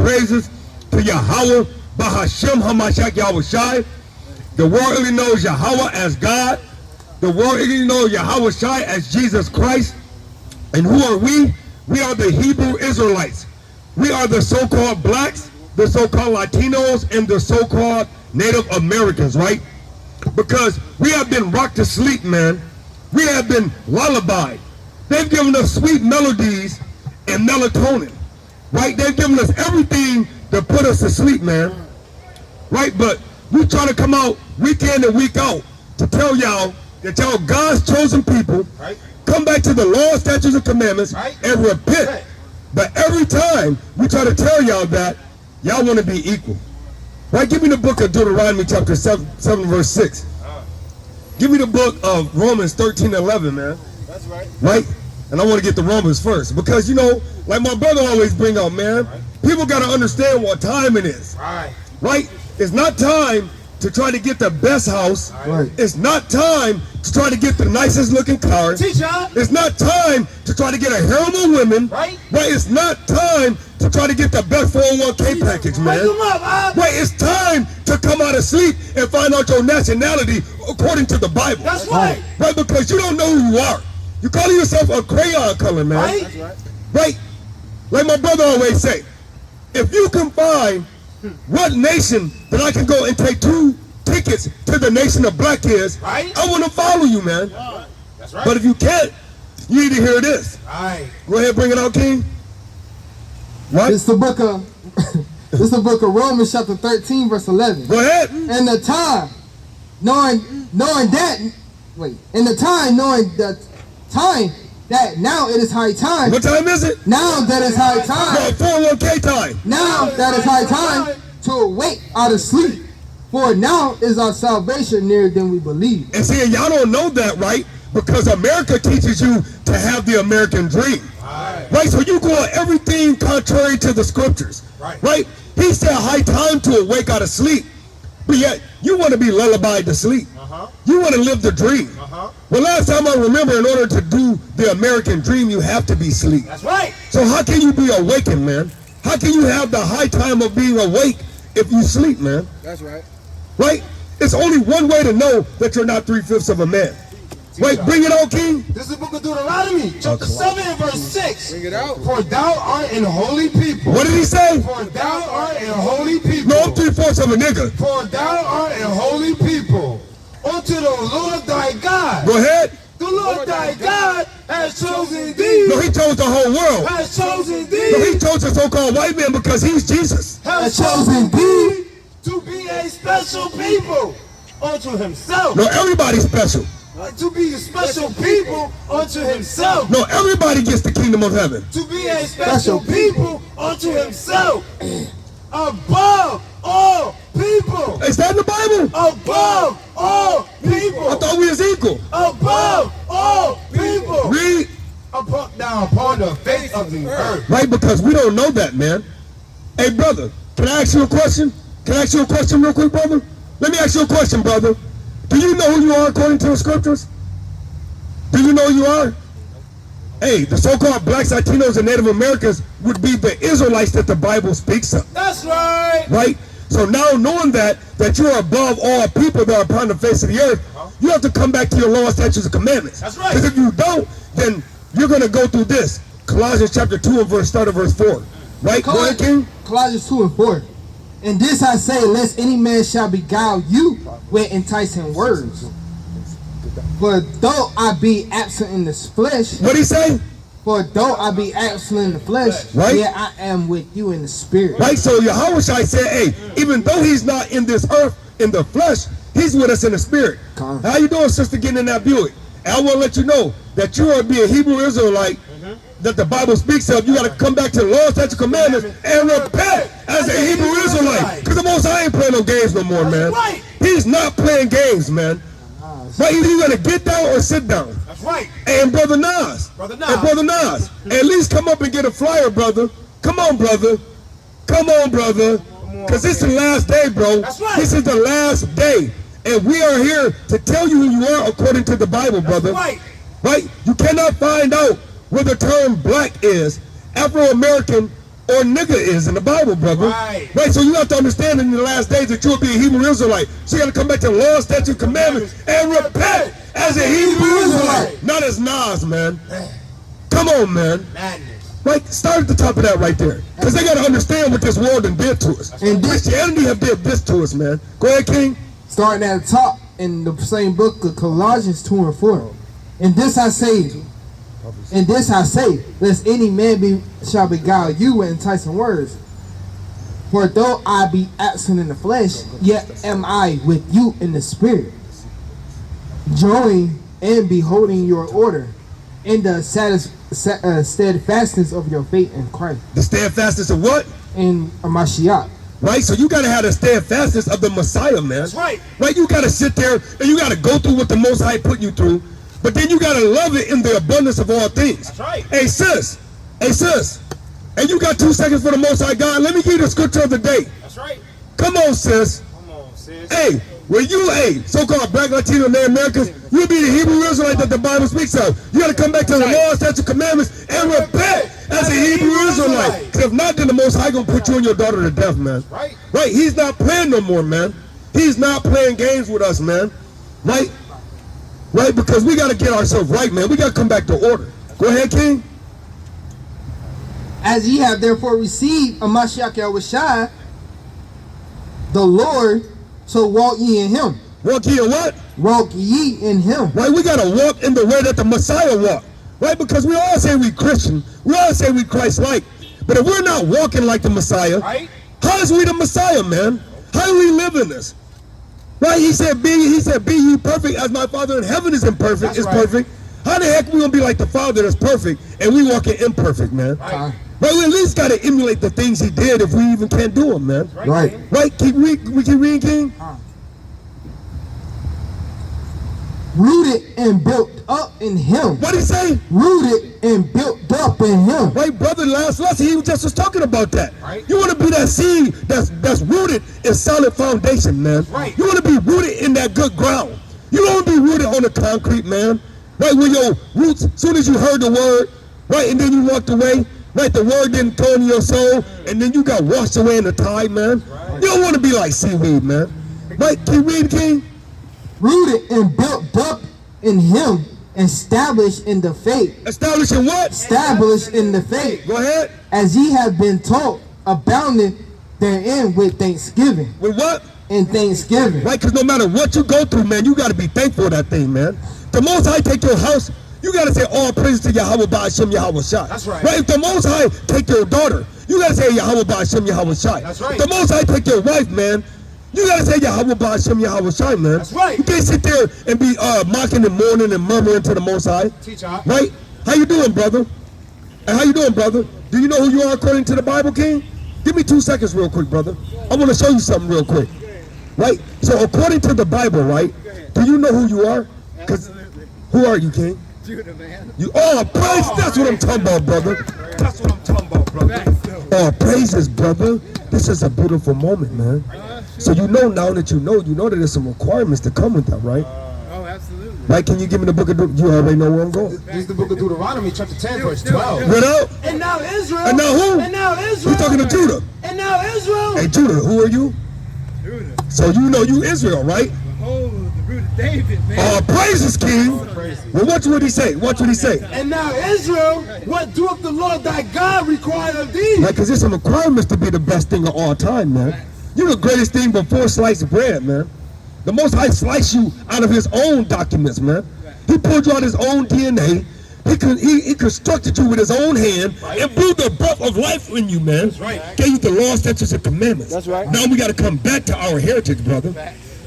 praises to YAHAWAH, Bahashem HaMashiach Yahawashi. The world only knows YAHAWAH as God. The world only knows Yahawashi as Jesus Christ. And who are we? We are the Hebrew Israelites. We are the so-called blacks, the so-called Latinos, and the so-called Native Americans, right? Because we have been rocked to sleep, man. We have been lullabied. They've given us sweet melodies and melatonin, right? They've given us everything to put us to sleep, man, right? But we try to come out week in and week out to tell y'all that y'all God's chosen people, right? Come back to the law, statutes, and commandments, right, and repent. Right. But every time we try to tell y'all that, y'all want to be equal. Right? Give me the book of Deuteronomy chapter 7 verse 6. Give me the book of Romans 13:11, man. That's right. Right? And I want to get the Romans first. Because, you know, like my brother always bring out, man, right, people got to understand what time it is. Right. Right? It's not time to try to get the best house. Right. It's not time to try to get the nicest looking car. Teacher. It's not time to try to get a harem of women. Right. Right. It's not time to try to get the best 401k package, man. Right. It's time to come out of sleep and find out your nationality according to the Bible. That's right. Right. Because you don't know who you are. You call yourself a crayon color, man. Right. That's right. Right. Like my brother always say, if you can find what nation that I can go and take 2 tickets to the nation of black is, right, I want to follow you, man. That's right. But if you can't, you need to hear this. Right. Go ahead, bring it out, King. What? It's the book of it's the book of Romans chapter 13 verse 11. Go ahead. And the time knowing that now it is high time. What time is it? Now that is high time. No, 401k time. Now that is high time to awake out of sleep. For now is our salvation nearer than we believe. And see, y'all don't know that, right? Because America teaches you to have the American dream. Right? So you go on everything contrary to the scriptures. Right? He said high time to awake out of sleep. But yet, you want to be lullabied to sleep. You want to live the dream. Well, last time I remember, in order to do the American dream, you have to be asleep. That's right. So how can you be awakened, man? How can you have the high time of being awake if you sleep, man? That's right. Right? It's only one way to know that you're not 3/5 of a man. Wait, bring it out, King. This is the book of Deuteronomy, chapter 7 and verse 6. Bring it out. For thou art an holy people. What did he say? For thou art an holy people. No, I'm 3/4 of a nigga. For thou art an holy people unto the Lord thy God. Go ahead. The Lord thy God has chosen thee. No, he chose the whole world. Has chosen thee. No, he chose the so-called white man because he's Jesus. Has chosen thee to be a special people unto himself. No, everybody's special. To be a special people unto himself. No, everybody gets the kingdom of heaven. To be a special people unto himself. Above all people. Is that in the Bible? Above all people. I thought we was equal. Above all people. Read. Down upon the face of the earth. Right, because we don't know that, man. Hey, brother, can I ask you a question? Can I ask you a question real quick, brother? Let me ask you a question, brother. Do you know who you are according to the scriptures? Do you know who you are? Hey, the so-called blacks, Latinos, and Native Americans would be the Israelites that the Bible speaks of. That's right. Right? So now knowing that you are above all people that are upon the face of the earth, you have to come back to your law, statutes, and commandments. That's right. Because if you don't, then you're going to go through this. Colossians chapter 2 and verse 4. Right? Go ahead, King. Colossians 2 and 4. And this I say, lest any man shall beguile you with enticing words. For though I be absent in the flesh. What did he say? For though I be absent in the flesh, right, yet I am with you in the spirit. Right, so Yahawashi said, hey, even though he's not in this earth, in the flesh, he's with us in the spirit. How you doing, sister, getting in that Buick? And I want to let you know that you are to be a Hebrew Israelite that the Bible speaks of. You got to come back to the law, statutes, commandments, and repent as a Hebrew Israelite. Because the Most High ain't playing no games no more, man. Right. He's not playing games, man. Right, either you got to get down or sit down. That's right. And Brother Nas. Brother Nas. At least come up and get a flyer, brother. Come on, brother. Come on, brother. Because this is the last day, bro. That's right. This is the last day. And we are here to tell you who you are according to the Bible, brother. That's right. Right? You cannot find out where the term black is, Afro-American, or nigga is in the Bible, brother. Right. Right, so you have to understand in the last days that you'll be a Hebrew Israelite. So you got to come back to the law, statute, commandments, and repent as a Hebrew Israelite. Not as Nas, man. Come on, man. Madness. Right, start at the top of that right there. Because they got to understand what this world done did to us. And this- Christianity have did this to us, man. Go ahead, King. Starting at the top in the same book of Colossians 2 and 4. And this I say, lest any man shall beguile you with enticing words. For though I be absent in the flesh, yet am I with you in the spirit, joying and beholding your order, in the steadfastness of your faith in Christ. The steadfastness of what? In Mashiach. Right, so you got to have the steadfastness of the Messiah, man. That's right. Right, you got to sit there and you got to go through what the Most High put you through, but then you got to love it in the abundance of all things. That's right. Hey, sis, and you got 2 seconds for the Most High God. Let me give you the scripture of the day. That's right. Come on, sis. Come on, sis. Hey, when you, so-called black, Latino, and Native Americans, you'll be the Hebrew Israelite that the Bible speaks of. You got to come back to the law, statute, commandments, and repent as a Hebrew Israelite. Because if not, then the Most High going to put you and your daughter to death, man. Right. Right, he's not playing no more, man. He's not playing games with us, man. Right? Right, because we got to get ourselves right, man. We got to come back to order. Go ahead, King. As ye have therefore received a Mashiach Yahushua, the Lord, so walk ye in him. Walk ye in what? Walk ye in him. Right, we got to walk in the way that the Messiah walked. Right, because we all say we Christian. We all say we Christ-like. But if we're not walking like the Messiah, Right. how is we the Messiah, man? How do we live in this? Right, he said, be ye perfect as my Father in heaven is imperfect, That's is right. perfect. How the heck we gonna be like the Father that's perfect and we walking imperfect, man? Right. Right, we at least gotta emulate the things he did if we even can't do them, man. Right. King. Right, we keep reading, King? Rooted and built up in him. What'd he say? Rooted and built up in him. Right, brother, last lesson he just was talking about that. Right. You want to be that seed that's rooted in solid foundation, man. Right. You want to be rooted in that good ground. You don't want to be rooted on the concrete, man. Right, where your roots, as soon as you heard the word, right, and then you walked away, right, the word didn't go into your soul, and then you got washed away in the tide, man. Right. You don't want to be like seaweed, man. Right, keep reading, King. Rooted and built up in him, established in the faith. Establishing what? Established in the faith. Go ahead. As ye have been taught, abounding therein with thanksgiving. With what? In thanksgiving. Right, because no matter what you go through, man, you got to be thankful for that thing, man. The Most High take your house, you got to say all praise to Yahawah Ba'ashem Yahawah Shai. That's right. Right, if the Most High take your daughter, you got to say Yahawah Ba'ashem Yahawah Shai. That's right. If the Most High take your wife, man, you got to say Yahawah Ba'ashem Yahawah Shai, man. That's right. You can't sit there and be mocking and mourning and murmuring to the Most High. Teach out. Right? How you doing, brother? And how you doing, brother? Do you know who you are according to the Bible, King? Give me 2 seconds real quick, brother. I want to show you something real quick. Right? So according to the Bible, right? Do you know who you are? 'Cause who are you, King? Judah, man. You praise, that's what I'm talking about, brother. That's what I'm talking about, brother. Oh, praises, brother. This is a beautiful moment, man. So you know now that you know that there's some requirements to come with that, right? Oh, absolutely. Right? Can you give me the book of you already know where I'm going? This is the book of Deuteronomy, chapter 10, verse 12. What up? And now Israel. And now who? And now Israel. He's talking to Judah. And now Israel. Hey, Judah, who are you? Judah. So you know you Israel, right? Behold, the root of David, man. Oh, praises, King. Well, watch what he say. Watch what he say. And now Israel, what doeth the Lord thy God require of thee? Right, because there's some requirements to be the best thing of all time, man. You're the greatest thing before sliced bread, man. The Most High sliced you out of his own documents, man. He pulled you out his own DNA. He constructed you with his own hand and blew the breath of life in you, man. That's right. Gave you the law, statutes, and commandments. That's right. Now we got to come back to our heritage, brother.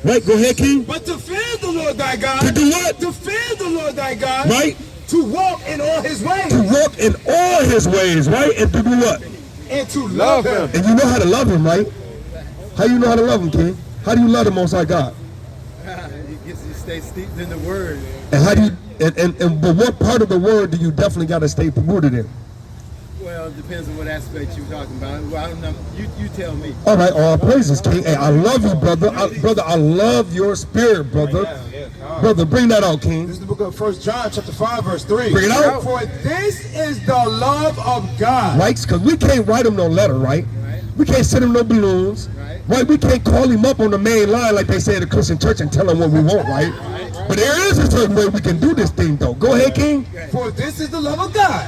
Right, go ahead, King. But to fear the Lord thy God. To do what? To fear the Lord thy God. Right? To walk in all his ways. To walk in all his ways, right? And to do what? And to love him. And you know how to love him, right? How you know how to love him, King? How do you love the Most High God? You stay steeped in the word. And how do you, but what part of the word do you definitely got to stay rooted in? Well, Well, it depends on what aspect you're talking about. Well, I don't know. You tell me. All right, all praises, King. Hey, I love you, brother. Brother, I love your spirit, brother. Brother, bring that out, King. This is the book of 1 John chapter 5 verse 3. Bring it out. For this is the love of God. Right? Because we can't write him no letter, right? We can't send him no balloons. Right? We can't call him up on the main line like they say at the Christian church and tell him what we want, right? But there is a certain way we can do this thing, though. Go ahead, King. For this is the love of God,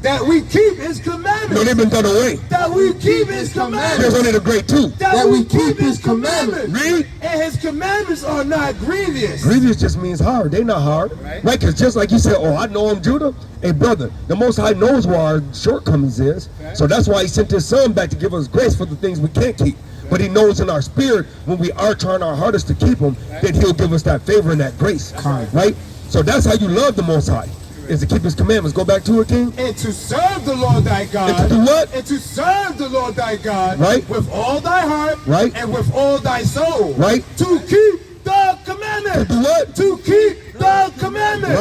that we keep his commandments. No, they've been done away. That we keep his commandments. There's only the great two. That we keep his commandments. Read. And his commandments are not grievous. Grievous just means hard. They not hard. Right? Because just like you said, oh, I know him, Judah. Hey, brother, the Most High knows where our shortcomings is. So that's why he sent his son back to give us grace for the things we can't keep. But he knows in our spirit, when we are trying our hardest to keep him, that he'll give us that favor and that grace. Right? So that's how you love the Most High, is to keep his commandments. Go back to it, King. And to serve the Lord thy God. And to do what? And to serve the Lord thy God. Right. With all thy heart. Right. And with all thy soul. Right. To keep the commandments. To do what? To keep the commandments.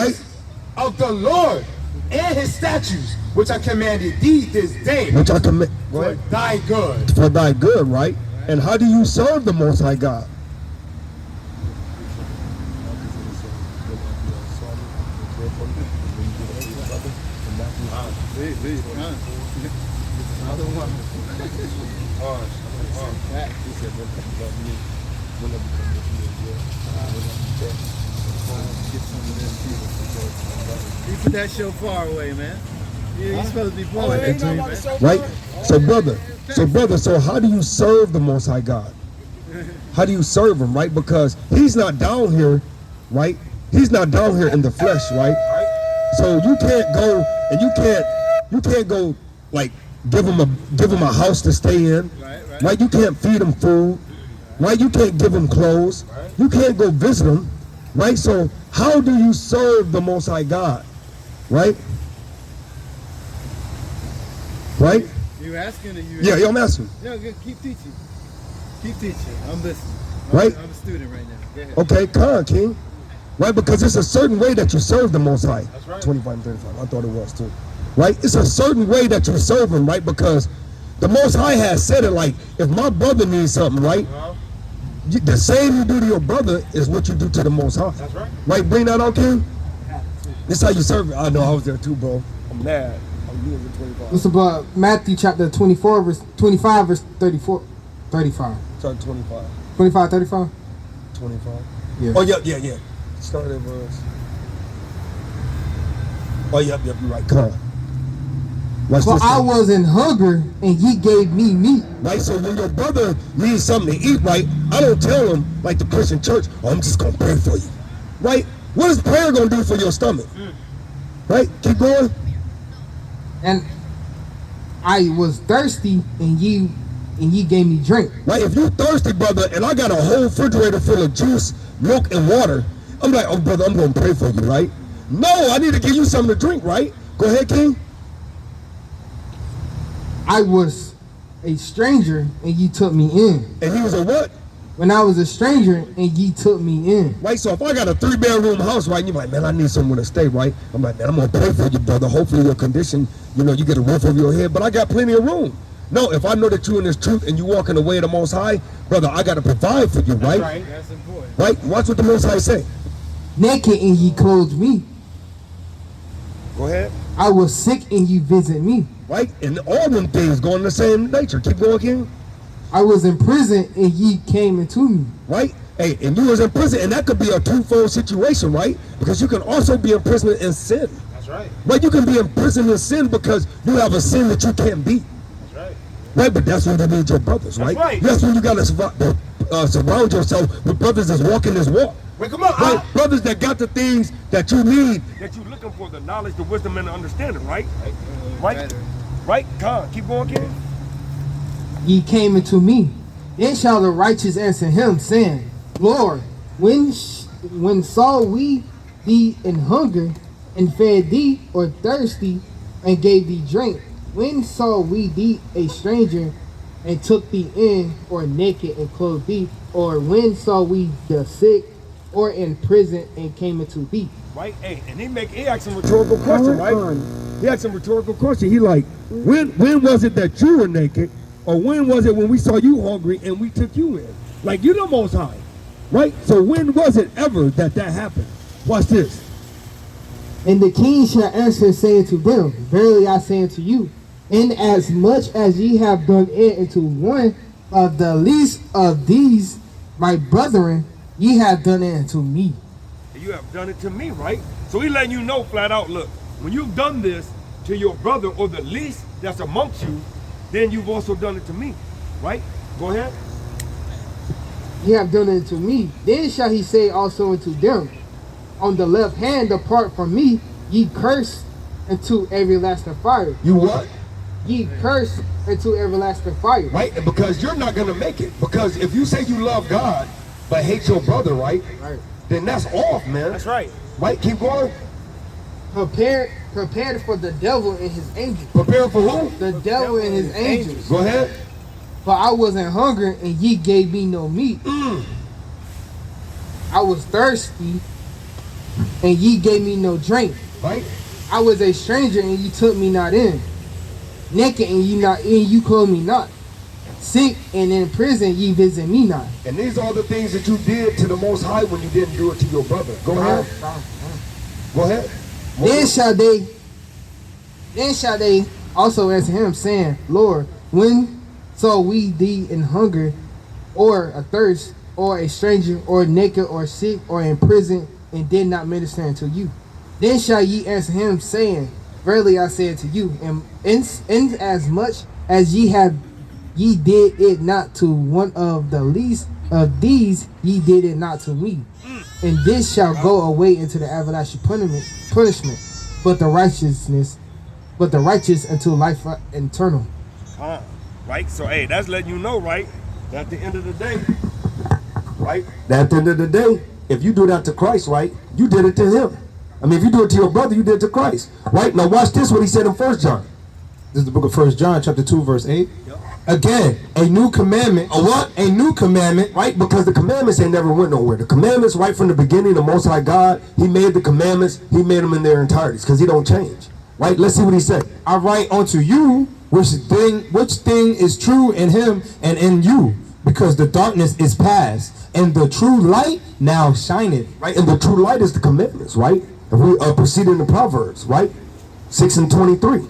Right. Of the Lord and his statutes, which I commanded thee this day. Which I command. For thy good. For thy good, right? And how do you serve the Most High God? You put that show far away, man. You're supposed to be blowing that to me, man. Right? So how do you serve the Most High God? How do you serve him, right? Because he's not down here, right? He's not down here in the flesh, right? So you can't go and you can't go like give him a house to stay in, right? You can't feed him food, right? You can't give him clothes. You can't go visit him, right? So how do you serve the Most High God, right? Right? You asking or you? Yeah, I'm asking. Yeah, keep teaching. Keep teaching. I'm listening. Right? I'm a student right now. Go ahead. Okay, come on, King. Right? Because it's a certain way that you serve the Most High. That's right. 25 and 35. I thought it was too. Right? It's a certain way that you serve him, right? Because the Most High has said it like, if my brother needs something, right? The same you do to your brother is what you do to the Most High. That's right. Right? Bring that out, King. This is how you serve it. I know I was there too, bro. I'm mad. I'm using 25. It's about Matthew chapter 24, verse 25, verse 34, 35. Start 25. 25, 35? 25. Yeah. Oh, yeah. Start at verse. Oh, yep, you're right. Come on. Watch For this I one. was in hunger, and ye gave me meat. Right, so when your brother needs something to eat, right, I don't tell him, like the Christian church, oh, I'm just going to pray for you. Right? What is prayer going to do for your stomach? Right? Keep going. And I was thirsty, and ye gave me drink. Right? If you're thirsty, brother, and I got a whole refrigerator full of juice, milk, and water, I'm like, oh, brother, I'm going to pray for you, right? No, I need to give you something to drink, right? Go ahead, King. I was a stranger, and ye took me in. And he was a what? When I was a stranger, and ye took me in. Right, so if I got a 3-bedroom house, right, and you're like, man, I need somewhere to stay, right? I'm like, man, I'm going to pray for you, brother. Hopefully your condition, you get a roof over your head, but I got plenty of room. No, if I know that you're in this truth and you walk in the way of the Most High, brother, I got to provide for you, right? Right. That's important. Right? Watch what the Most High say. Naked, and ye clothed me. Go ahead. I was sick, and ye visit me. Right? And all them things go in the same nature. Keep going, King. I was in prison, and ye came into me. Right? Hey, and you was in prison, and that could be a twofold situation, right? Because you can also be in prison in sin. That's right. Right? You can be in prison in sin because you have a sin that you can't beat. That's right. Right? But that's when you need your brothers, right? That's right. That's when you got to surround yourself with brothers that's walking this walk. Wake them up. Right? Brothers that got the things that you need. That you're looking for, the knowledge, the wisdom, and the understanding, right? Right? Right? God, keep going, King. Ye came into me. Then shall the righteous answer him, saying, Lord, when saw we thee in hunger, and fed thee, or thirsty, and gave thee drink? When saw we thee a stranger, and took thee in, or naked, and clothed thee? Or when saw we the sick, or in prison, and came into thee? Right? Hey, and he asks a rhetorical question, right? He asked him a rhetorical question. He like, when was it that you were naked? Or when was it when we saw you hungry and we took you in? Like, you the Most High, right? So when was it ever that happened? Watch this. And the king shall answer, saying to them, verily I say unto you, inasmuch as ye have done it unto one of the least of these my brethren, ye have done it unto me. You have done it to me, right? So he letting you know flat out, look, when you've done this to your brother or the least that's amongst you, then you've also done it to me, right? Go ahead. Ye have done it unto me. Then shall he say also unto them, on the left hand depart from me, ye cursed, into everlasting fire. You what? Ye cursed into everlasting fire. Right, and because you're not going to make it. Because if you say you love God, but hate your brother, right? Then that's off, man. That's right. Right, keep going. Prepared for the devil and his angels. Prepare for who? The devil and his angels. Go ahead. For I wasn't hungry, and ye gave me no meat. I was thirsty, and ye gave me no drink. Right. I was a stranger, and ye took me not in. Naked, and you clothed me not. Sick, and in prison, ye visit me not. And these are the things that you did to the Most High when you didn't do it to your brother. Go ahead. Go ahead. Then shall they also answer him, saying, Lord, when saw we thee in hunger, or athirst, or a stranger, or naked, or sick, or in prison, and did not minister unto you? Then shall ye answer him, saying, verily I say unto you, inasmuch as ye did it not to one of the least of these, ye did it not to me. And this shall go away into the everlasting punishment, but the righteous unto life eternal. Right? So, hey, that's letting you know, right? That at the end of the day, right? That at the end of the day, if you do that to Christ, right, you did it to him. I mean, if you do it to your brother, you did it to Christ. Right? Now watch this, what he said in 1 John. This is the book of 1 John, chapter 2, verse 8. Yep. Again, a new commandment. A what? A new commandment. Right? Because the commandments ain't never went nowhere. The commandments, right from the beginning, the Most High God, he made the commandments, he made them in their entirety, because he don't change. Right? Let's see what he said. I write unto you which thing is true in him and in you, because the darkness is past, and the true light now shineth. Right? And the true light is the commandments, right? If we proceed in the Proverbs, right? 6 and 23.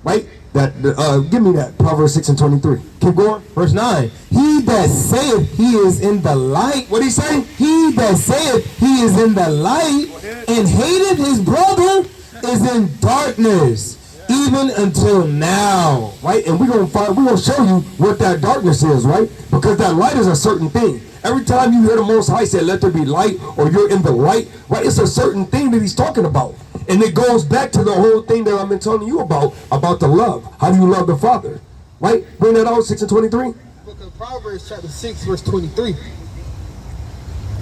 Right? Give me that. Proverbs 6 and 23. Keep going. Verse 9. He that saith he is in the light. What he say? He that saith he is in the light and hateth his brother is in darkness, even until now. Right? And we're gonna show you what that darkness is, right? Because that light is a certain thing. Every time you hear the Most High say, let there be light, or you're in the light, right? It's a certain thing that he's talking about. And it goes back to the whole thing that I've been telling you about the love. How do you love the Father? Right? Bring that out, 6 and 23. Book of Proverbs, chapter 6, verse 23.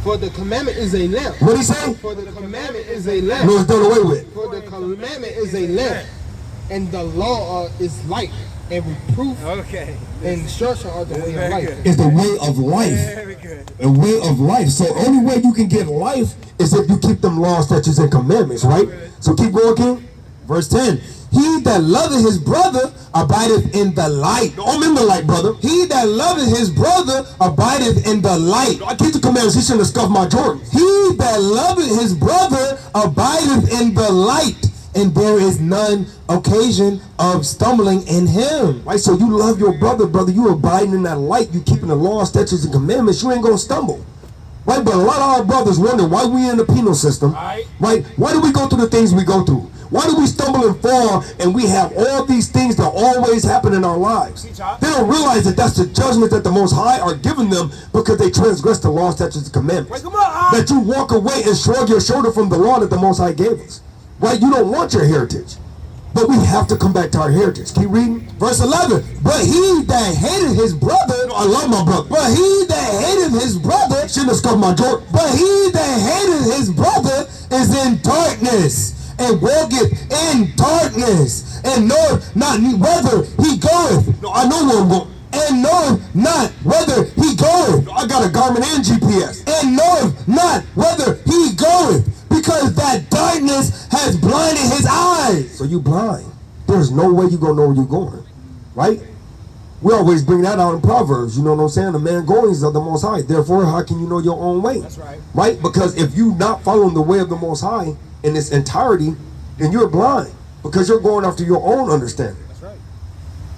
For the commandment is a lamp. What did he say? For the commandment is a lamp. No, it's done away with. For the commandment is a lamp, and the law is light, and reproof and instruction are the way of life. It's the way of life. Very good. A way of life. So only way you can get life is if you keep them laws, statutes, and commandments, right? So keep going, King. Verse 10. He that loveth his brother abideth in the light. I'm in the light, brother. He that loveth his brother abideth in the light. I keep the commandments. He shouldn't have scuffed my Jordans. He that loveth his brother abideth in the light, and there is none occasion of stumbling in him. Right? So you love your brother, you abiding in that light. You keeping the law, statutes, and commandments. You ain't going to stumble. Right? But a lot of our brothers wonder why we in the penal system. Right? Why do we go through the things we go through? Why do we stumble and fall and we have all these things that always happen in our lives? They don't realize that that's the judgment that the Most High are giving them because they transgress the law, statutes, and commandments. That you walk away and shrug your shoulder from the law that the Most High gave us. Right? You don't want your heritage. But we have to come back to our heritage. Keep reading. Verse 11. But he that hated his brother, I love my brother. But he that hated his brother, shouldn't have scuffed my Jordan. But he that hated his brother is in darkness, and walketh in darkness, and knoweth not whither he goeth. No, I know where I'm going. And knoweth not whither he goeth. I got a Garmin and GPS. And knoweth not whither he goeth. Because that darkness has blinded his eyes. So you blind. There's no way you're going to know where you're going. Right? We always bring that out in Proverbs. You know what I'm saying? The man goings of the Most High. Therefore, how can you know your own way? That's right. Right? Because if you not following the way of the Most High in its entirety, then you're blind. Because you're going after your own understanding. That's right.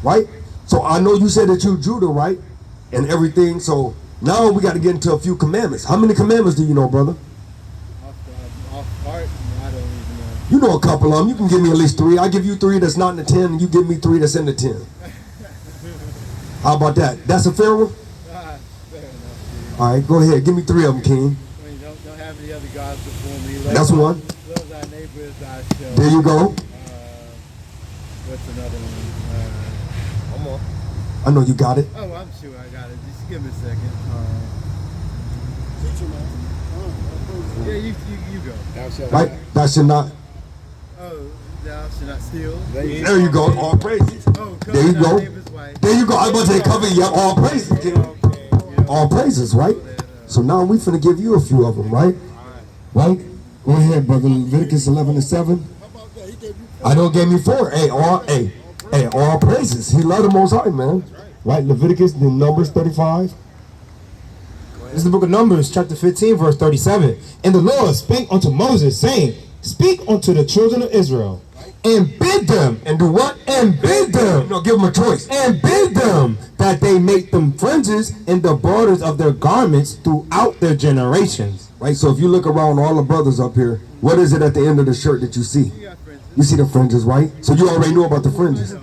Right? So I know you said that you're Judah, right? And everything. So now we got to get into a few commandments. How many commandments do you know, brother? Off part, I don't even know. You know a couple of them. You can give me at least 3. I give you 3 that's not in the 10, and you give me 3 that's in the 10. How about that? That's a fair one? Fair enough. All right, go ahead. Give me 3 of them, King. I mean, don't have any other gods before me. That's one. Love thy neighbor as thyself. There you go. What's another one? One more. I know you got it. Oh, I'm sure I got it. Just give me a second. Teacher, man. Yeah, you go. Thou shalt Right? That should not. Oh, thou shalt not steal. There you go. All praises. Oh, There you covet thy go. neighbor's wife. There you go. I was about to say cover you. All praises, King. All praises, right? So now we finna give you a few of them, right? Right? Go ahead, brother. Leviticus 11:7. I know it gave me 4. Hey, all praises. He loved the Most High, man. Right? Leviticus, then Numbers 35. This is the book of Numbers, chapter 15, verse 37. And the Lord spake unto Moses, saying, Speak unto the children of Israel, and bid them, and do what? And bid them. No, give them a choice. And bid them that they make them fringes in the borders of their garments throughout their generations. Right? So if you look around all the brothers up here, what is it at the end of the shirt that you see? You got fringes. You see the fringes, right? So you already know about the fringes.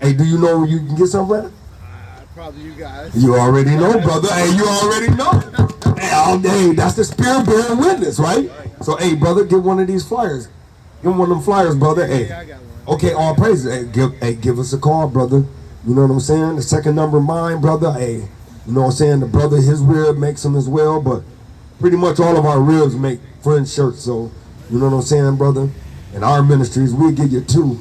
Hey, do you know where you can get some of that? Probably you guys. You already know, brother. Hey, you already know. Hey, that's the spirit bearing witness, right? So, hey, brother, get one of these flyers. Give him one of them flyers, brother. Hey, Yeah, I got one. okay, all praises. Hey, give us a call, brother. You know what I'm saying? The second number mine, brother. Hey, you know what I'm saying? The brother, his rib makes them as well, but pretty much all of our ribs make friend shirts. So, you know what I'm saying, brother? In our ministries, we'll give you 2.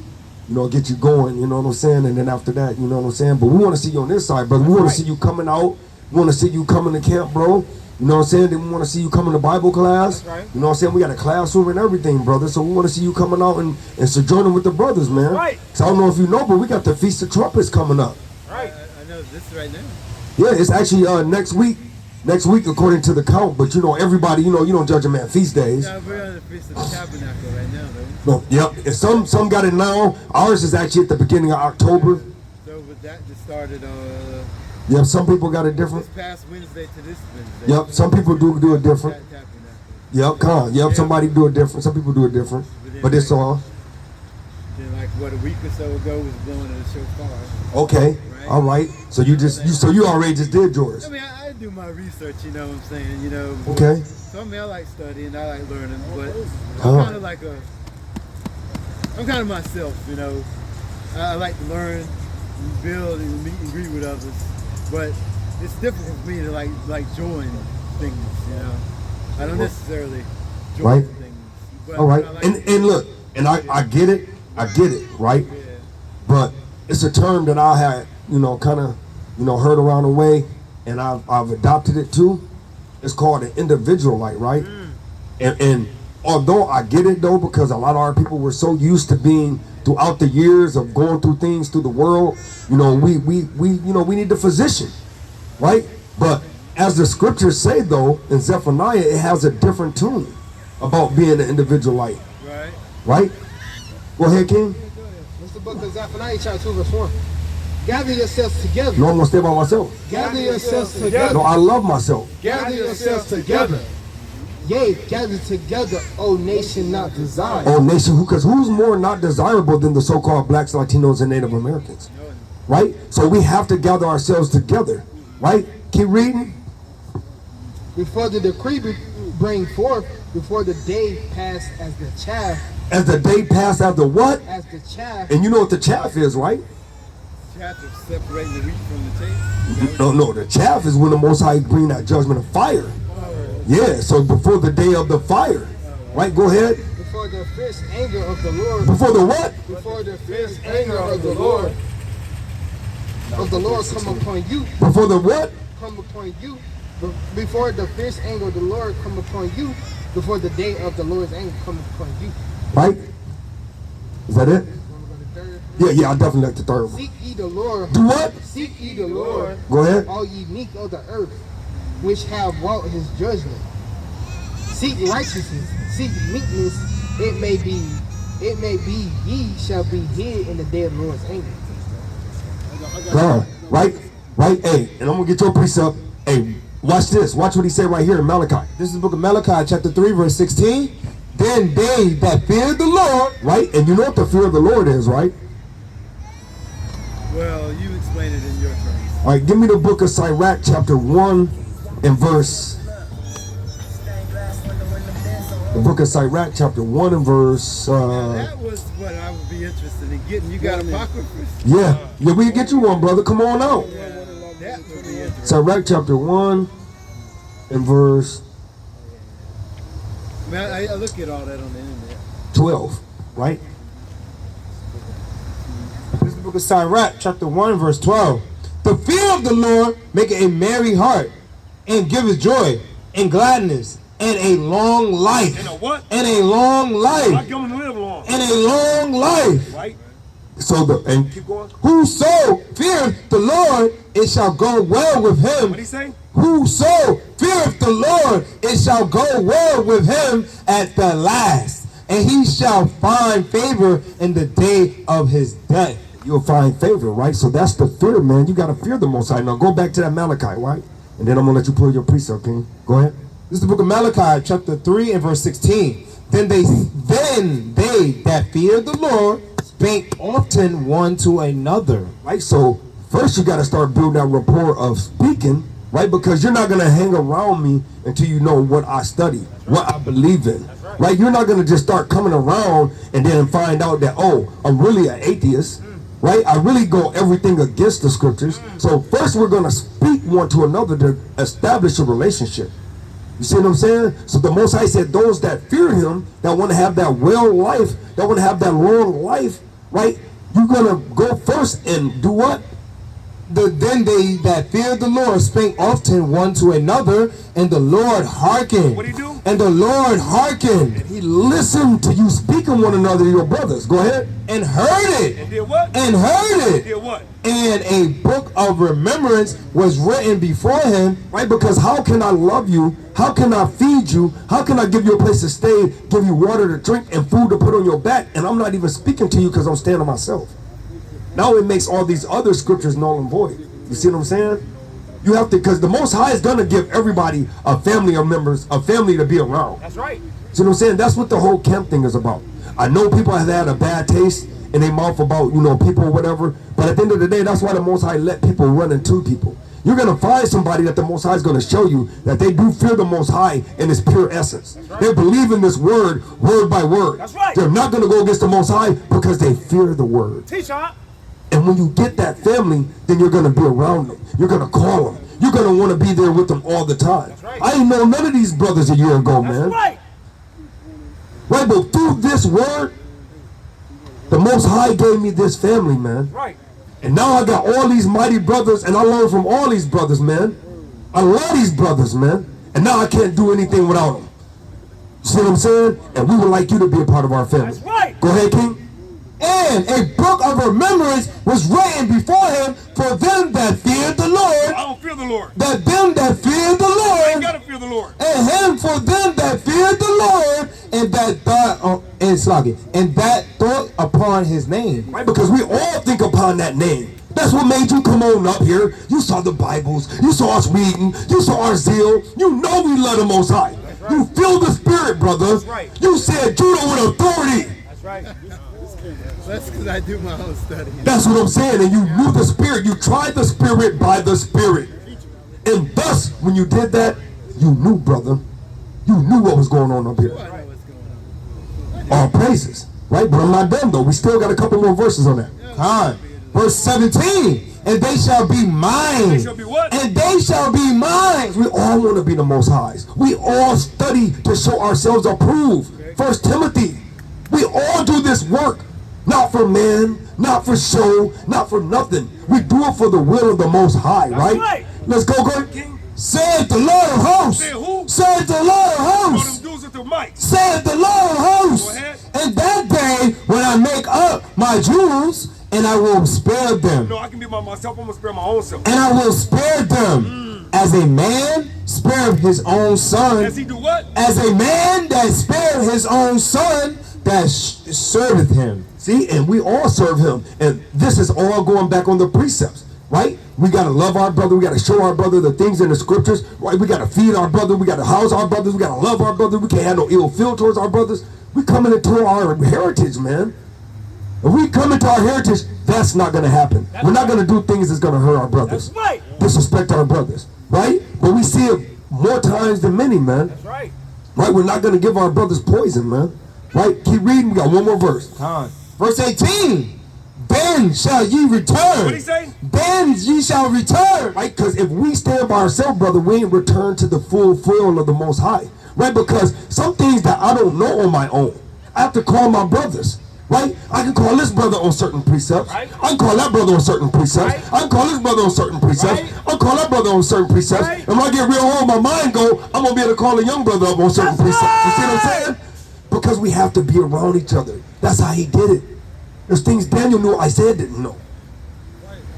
You know, get you going, you know what I'm saying? And then after that, you know what I'm saying? But we want to see you on this side, brother. We want to see you coming out. We want to see you coming to camp, bro. You know what I'm saying? Then we want to see you coming to Bible class. That's right. You know what I'm saying? We got a classroom and everything, brother. So we want to see you coming out and sojourning with the brothers, man. Right. So I don't know if you know, but we got the Feast of Trumpets coming up. Right. I know this right now. Yeah, it's actually next week. Next week, according to the count. But you know, everybody, you don't judge a man feast days. Yeah, we're on the Feast of the Tabernacle right now, though. No, yep. And some got it now. Ours is actually at the beginning of October. So with that just started Yep, some people got it different. this past Wednesday to this Wednesday. Yep, some people do it different. Tabernacle. Yep, come on. Yep, somebody do it different. Some people do it different. But it's all Then like what, a week or so ago was blowing of the shofar. okay. All right. So you already just did yours. I mean, I do my research, you know what I'm saying, you know. Okay. So I mean, I like studying, I like learning, but Uh-huh. I'm kind of myself, you know. I like to learn, and build, and meet and greet with others, but it's difficult for me to like join things, you know. I don't necessarily join Right. things. But All right. I like And look, and I get it, right? yeah. But it's a term that I had, kind of, heard around the way, and I've adopted it too. It's called an individualite, right? And although I get it though, because a lot of our people were so used to being throughout the years of going through things through the world, we need the physician, right? But as the scriptures say though, in Zephaniah, it has a different tune about being an individualite, Right. right? Go ahead, King. What's the book of Zephaniah, chapter 2, verse 1? Gather yourselves together. No, I'm gonna stay by myself. Gather yourselves together. No, I love myself. Gather yourselves together. Yea, gather together, O nation not desired. Oh, nation, because who's more not desirable than the so-called blacks, Latinos, and Native Americans, right? So we have to gather ourselves together, right? Keep reading. Before the decree bring forth, before the day pass as the chaff, As the day passed after what? as the chaff. And you know what the chaff is, right? Chapter separating the wheat from the tape. No, the chaff is when the Most High bring that judgment of fire. Yeah, so before the day of the fire, right? Go ahead. Before the fierce anger of the Lord. Before the what? Before the fierce anger of the Lord. Come upon you. Before the what? Come upon you. Before the fierce anger of the Lord come upon you, before the day of the Lord's anger cometh upon you. Right? Is that it? Wanna go to third? Yeah, I definitely like the third one. Seek ye the Lord. Do what? Seek ye the Lord. Go ahead. All ye meek of the earth, which have wrought his judgment. Seek righteousness, seek meekness, it may be ye shall be hid in the day of the Lord's anger. Right? Hey, and I'm gonna get your precept. Hey, watch this. Watch what he said right here in Malachi. This is the book of Malachi, chapter 3, verse 16. Then they that fear the Lord, right? And you know what the fear of the Lord is, right? Well, you explain it in your terms. All right, give me the book of Sirach, chapter 1 and verse. The book of Sirach, chapter 1 and verse. That was what I would be interested in getting. You got apocryphas? Yeah, we can get you one, brother. Come on out. Yeah, that would be interesting. Sirach, chapter 1 and verse Man, I look at all that on the internet. 12, right? This is the book of Sirach, chapter 1, verse 12. The fear of the Lord maketh a merry heart, and giveth joy, and gladness, and a long life. And a what? And a long I life. come to live long. And a long life. Right? So and Keep going. Whoso feareth the Lord, it shall go well with him. What'd he say? Whoso feareth the Lord, it shall go well with him at the last, and he shall find favor in the day of his death. you'll find favor, right? So that's the fear, man. You got to fear the Most High. Now go back to that Malachi, right? And then I'm going to let you pull your precept, King. Go ahead. This is the book of Malachi, chapter 3 and verse 16. Then they that fear the Lord spake often one to another. Right? So first you got to start building that rapport of speaking, right? Because you're not going to hang around me until you know what I study, what I believe in, right? You're not going to just start coming around and then find out that, oh, I'm really an atheist, right? I really go everything against the scriptures. So first we're going to speak one to another to establish a relationship. You see what I'm saying? So the Most High said those that fear him, that want to have that well life, that want to have that long life, right? You're going to go first and do what? Then they that feared the Lord spake often one to another, and the Lord hearkened. What'd he do? And the Lord hearkened He listened to you speaking one another to your brothers. Go ahead. and heard it. And did what? And heard it. Did what? And a book of remembrance was written before him. Right? Because how can I love you? How can I feed you? How can I give you a place to stay, give you water to drink and food to put on your back? And I'm not even speaking to you because I'm standing myself. Now it makes all these other scriptures null and void. You see what I'm saying? You have to, because the Most High is going to give everybody a family of members, a family to be around. That's right. See what I'm saying? That's what the whole camp thing is about. I know people have had a bad taste in their mouth about, people or whatever, but at the end of the day, that's why the Most High let people run into people. You're going to find somebody that the Most High is going to show you that they do fear the Most High in his pure essence. Right. They believe in this word by word. That's right. They're not going to go against the Most High because they fear the word. Teach, huh? And when you get that family, then you're going to be around them. You're going to call them. You're going to want to be there with them all the time. That's right. I didn't know none of these brothers a year ago, man. That's right. Right, but through this word, the Most High gave me this family, man. Right. And now I got all these mighty brothers, and I learn from all these brothers, man. I love these brothers, man. And now I can't do anything without them. You see what I'm saying? And we would like you to be a part of our family. That's right. Go ahead, King. And a book of remembrance was written before him for them that feared the Lord. I don't fear the Lord. That them that feared the You Lord, gotta fear the Lord. and him for them that feared the Lord, and that thought upon his name. Right, because we all think upon that name. That's what made you come on up here. You saw the Bibles. You saw us reading. You saw our zeal. You know we love the Most High. Right. You feel the Spirit, brother. That's right. You said Judah with authority. That's right. That's because I do my own study. That's what I'm saying. And you knew the Spirit. You tried the Spirit by the Spirit. And thus, when you did that, you knew, brother. You knew what was going on up here. I know what's going on. All praises. Right? But I'm not done, though. We still got a couple more verses on that. Huh. Verse 17. And they shall be mine. They shall be what? And they shall be mine. We all want to be the Most Highs. We all study to show ourselves approved. 1 Timothy. We all do this work. Not for man, not for show, not for nothing. We do it for the will of the Most High, right? Right. Let's go, King. Said the Lord of hosts. Said who? Said the Lord of All hosts. them dudes that with the might. saith the Lord of hosts. Go ahead. And that day when I make up my jewels, and I will spare them. No, I can be by myself. I'm gonna spare my own self. And I will spare them as a man spared his own son. As he do what? As a man that spared his own son that serveth him. See, and we all serve him. And this is all going back on the precepts, right? We got to love our brother. We got to show our brother the things in the scriptures, right? We got to feed our brother. We got to house our brothers. We got to love our brother. We can't have no ill feel towards our brothers. We coming into our heritage, man. If we come into our heritage, that's not going to happen. We're not going to do things that's going to hurt our brothers. That's right. Disrespect our brothers, right? But we see it more times than many, man. That's right. Right? We're not going to give our brothers poison, man. Right? Keep reading. We got one more verse. Verse 18. Then shall ye return. What he say? Then ye shall return. Right? Because if we stand by ourselves, brother, we ain't return to the full will of the Most High. Right? Because some things that I don't know on my own, I have to call my brothers. Right? I can call this brother on certain precepts. Right. I can call that brother on certain precepts. Right. I can call this brother on certain precepts. Right. I can call that brother on certain precepts. Right. And when I get real hard, my mind go, I'm going to be able to call a young brother up on certain That's precepts. You see what right. I'm saying? Because we have to be around each other. That's how he did it. There's things Daniel knew Isaiah didn't know.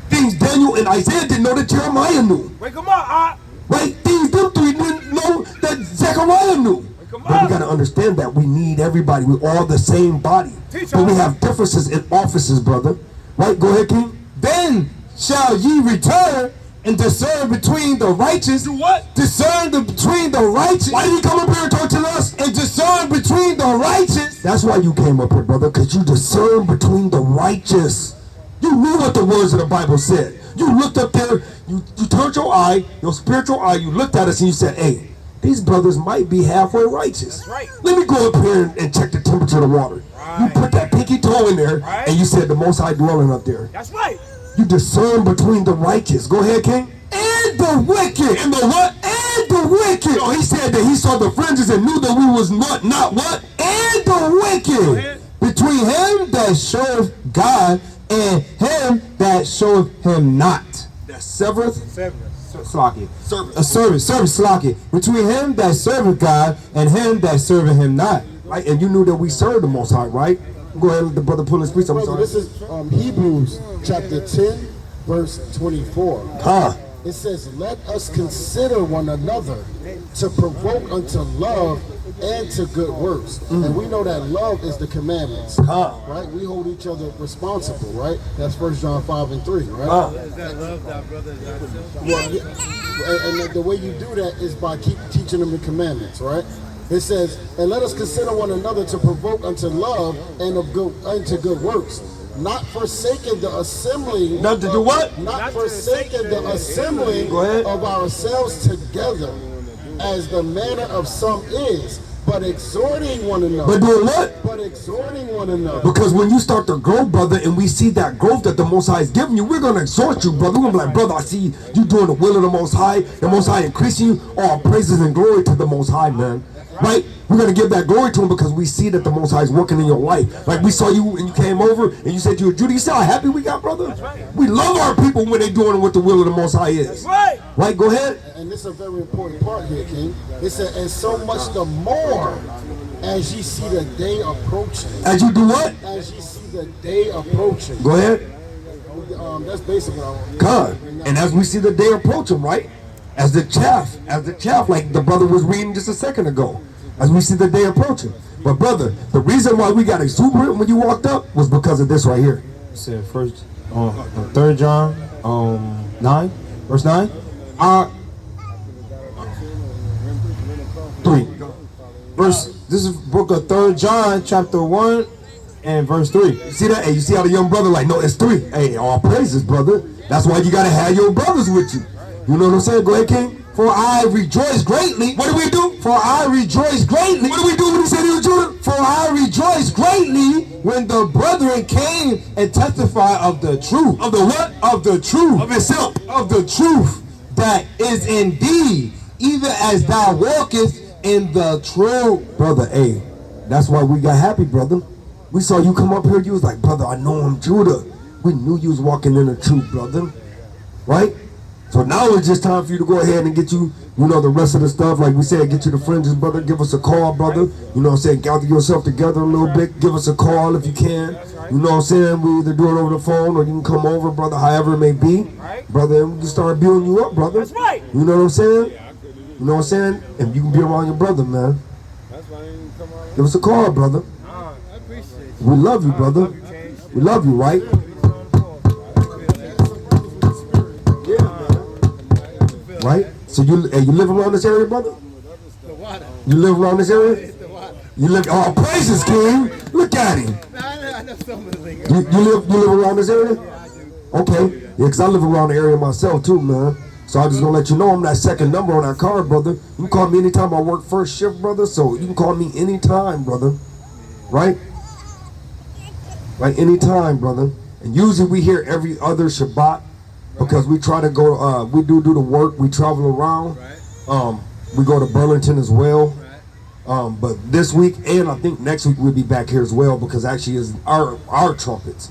Things Daniel and Isaiah didn't know that Jeremiah knew. Wake him up, Right? Things them three didn't know that Zechariah knew. But we got to understand that we need everybody. We're all the same body. Teach But we us. have differences in offices, brother. Right? Go ahead, King. Then shall ye return and discern between the righteous. Do what? Discern between the righteous. Why did you come up here and talk to us? And discern between the righteous. That's why you came up here, brother, because you discern between the righteous. You knew what the words of the Bible said. You looked up there, you turned your eye, your spiritual eye, you looked at us and you said, hey, these brothers might be halfway righteous. That's right. Let me go up here and check the temperature of the water. You Right. put that pinky toe in there Right. and you said the Most High dwelling up there. That's right. You discern between the righteous. Go ahead, King. And the wicked. And the what? And the wicked. No, he said that he saw the fringes and knew that we was not what? And the wicked. ahead. Between him that showeth God and him that showeth him not. That severeth. Slaki. Service. Service Slaki. Between him that serveth God and him that serveth him not. Right? And you knew that we served the Most High, right? Go ahead and let the brother pull his piece. I'm Brother, sorry. this is Hebrews chapter 10, verse 24. It says, let us consider one another to provoke unto love and to good works. And we know that love is the commandments. Right? We hold each other responsible, right? That's 1 John 5 and 3, right? Is that love thy brother as thyself? Well, yeah. And the way you do that is by keep teaching them the commandments, right? It says, and let us consider one another to provoke unto love and unto good works, not forsaking the assembling. Not to do what? Not forsaking the assembling Go ahead. of ourselves together, as the manner of some is, but exhorting one another. But doing what? But exhorting one another. Because when you start to grow, brother, and we see that growth that the Most High is giving you, we're going to exhort you, brother. We're going to be like, brother, I see you doing the will of the Most High increasing you. All praises and glory to the Most High, man. Right? We're going to give that glory to him because we see that the Most High is working in your life. Like we saw you and you came over and you said you were Judah. You see how happy we got, brother? We love our people when they're doing what the will of the Most High is. Right. Right? Go ahead. And this is a very important part here, King. It said, and so much the more as ye see the day approaching. As you do what? As ye see the day approaching. Go ahead. That's basically what I want. God. And as we see the day approaching, right? As the chaff, like the brother was reading just a second ago. As we see the day approaching. But brother, the reason why we got exuberant when you walked up was because of this right here. It said first, 3 John 9, verse 9. 3. This is book of 3 John chapter 1 and verse 3. You see that? Hey, you see how the young brother like, no, it's 3. Hey, all praises, brother. That's why you got to have your brothers with you. You know what I'm saying? Go ahead, King. For I rejoice greatly. What do we do? For I rejoice greatly. What do we do when he said he was Judah? For I rejoice greatly when the brethren came and testified of the truth. Of the what? Of the truth. Of himself. Of the truth that is indeed, even as thou walkest in the truth. Brother, hey, that's why we got happy, brother. We saw you come up here, you was like, brother, I know I'm Judah. We knew you was walking in the truth, brother. Right? So now it's just time for you to go ahead and get you You know, the rest of the stuff, like we said, get you the fringes, brother. Give us a call, brother. You know what I'm saying? Gather yourself together a little bit. Give us a call if you can. You know what I'm saying? We either do it over the phone or you can come over, brother, however it may be. Brother, and we can start building you up, brother. You know what I'm saying? You know what I'm saying? And you can be around your brother, man. Give us a call, brother. We love you, brother. We love you, right? Right? So you live around this area, brother? You live around this area? You live, oh, praises, King. Look at him. You live around this area? Okay. Yeah, because I live around the area myself too, man. So I just gonna let you know I'm that second number on that card, brother. You can call me anytime I work first shift, brother. So you can call me anytime, brother. Right? Right, anytime, brother. And usually we hear every other Shabbat because we try to go, we do the work, we travel around. We go to Burlington as well. But this week and I think next week we'll be back here as well because actually is our trumpets.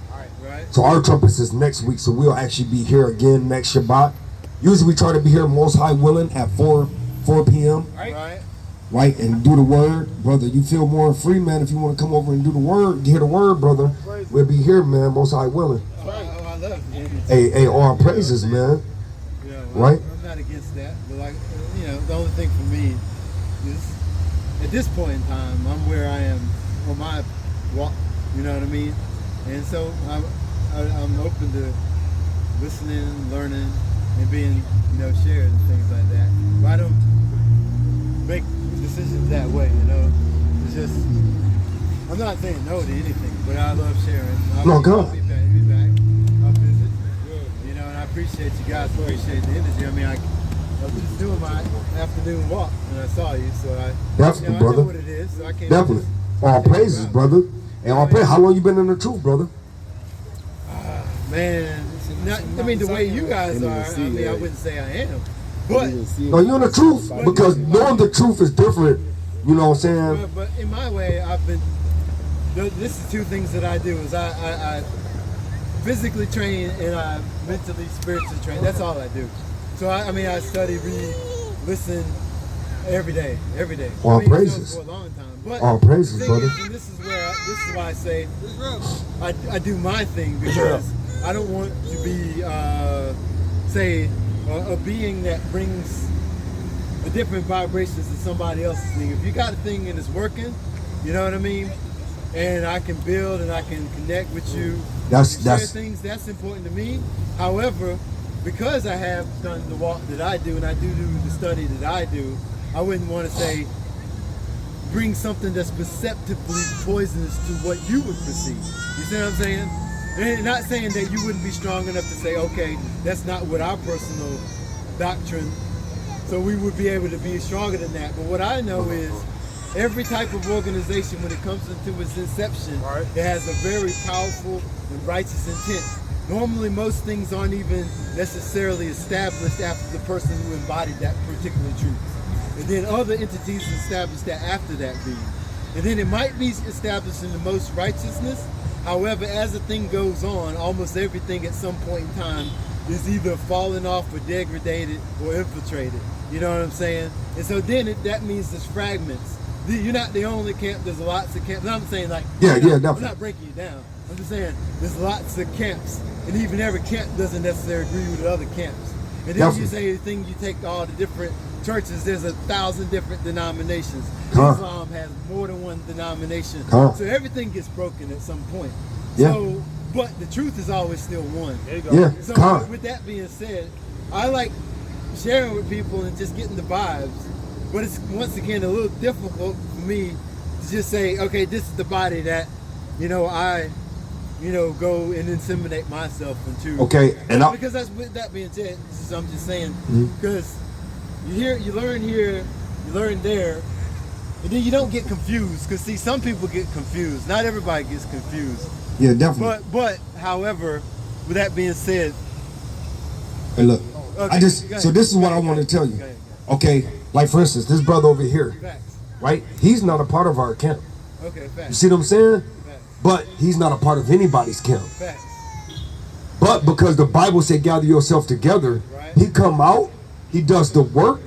So our trumpets is next week, so we'll actually be here again next Shabbat. Usually we try to be here Most High willing at 4 p.m. Right, and do the word, brother. You feel more free, man. If you want to come over and do the word, hear the word, brother. We'll be here, man. Most High willing. I love it. Hey, all praises, man. Right? I'm not against that, but like, you know, the only thing for me is at this point in time, I'm where I am on my walk. You know what I mean? And so I'm open to listening, learning, and being, you know, shared and things like that. But I don't make decisions that way, you know. It's just, I'm not saying no to anything, but I love sharing. I'll be back. I'll visit. You know, and I appreciate you guys, appreciate the energy. I mean, I was just doing my afternoon walk and I saw you, so definitely, I brother. know what it is. So I can't definitely. All praises, brother. And all praise. How long you been in the truth, brother? Man, I mean, the way you guys are, I mean, I wouldn't say I am. But no, you're in the truth because knowing the truth is different. You know what I'm saying? But in my way, I've been. This is two things that I do: is I physically train and I mentally, spiritually train. That's all I do. So I mean, I study, read, listen every day. All I mean, praises. For a long time. But all praises, brother. This is why I say I do my thing because I don't want to be say. A being that brings a different vibrations to somebody else's thing. If you got a thing and it's working, you know what I mean? And I can build and I can connect with you. Share things, that's important to me. However, because I have done the walk that I do and I do the study that I do, I wouldn't want to say bring something that's perceptibly poisonous to what you would perceive. You see what I'm saying? And not saying that you wouldn't be strong enough to say, okay, that's not what our personal doctrine, so we would be able to be stronger than that. But what I know is every type of organization, when it comes into its inception, it has a very powerful and righteous intent. Normally, most things aren't even necessarily established after the person who embodied that particular truth. And then other entities establish that after that being. And then it might be established in the most righteousness. However, as the thing goes on, almost everything at some point in time is either falling off or degraded or infiltrated. You know what I'm saying? And so then that means there's fragments. You're not the only camp. There's lots of camps. I'm saying like, definitely. I'm not breaking you down. I'm just saying there's lots of camps, and even every camp doesn't necessarily agree with the other camps. And then you say the thing, you take all the different churches, there's 1,000 different denominations. Islam has more than one denomination. So everything gets broken at some point. So, but the truth is always still one. There you go. So with that being said, I like sharing with people and just getting the vibes. But it's, once again, a little difficult for me to just say, okay, this is the body that, I go and inseminate myself into. Okay, and because that's, with that being said, I'm just saying, because you learn here, you learn there, and then you don't get confused. Because see, some people get confused. Not everybody gets confused. Yeah, definitely. But however, with that being said, hey, look, so this is what I want to tell you. Okay, like for instance, this brother over here, right? He's not a part of our camp. Okay, facts. You see what I'm saying? But he's not a part of anybody's camp. Facts. But because the Bible said gather yourself together, he come out, he does the work,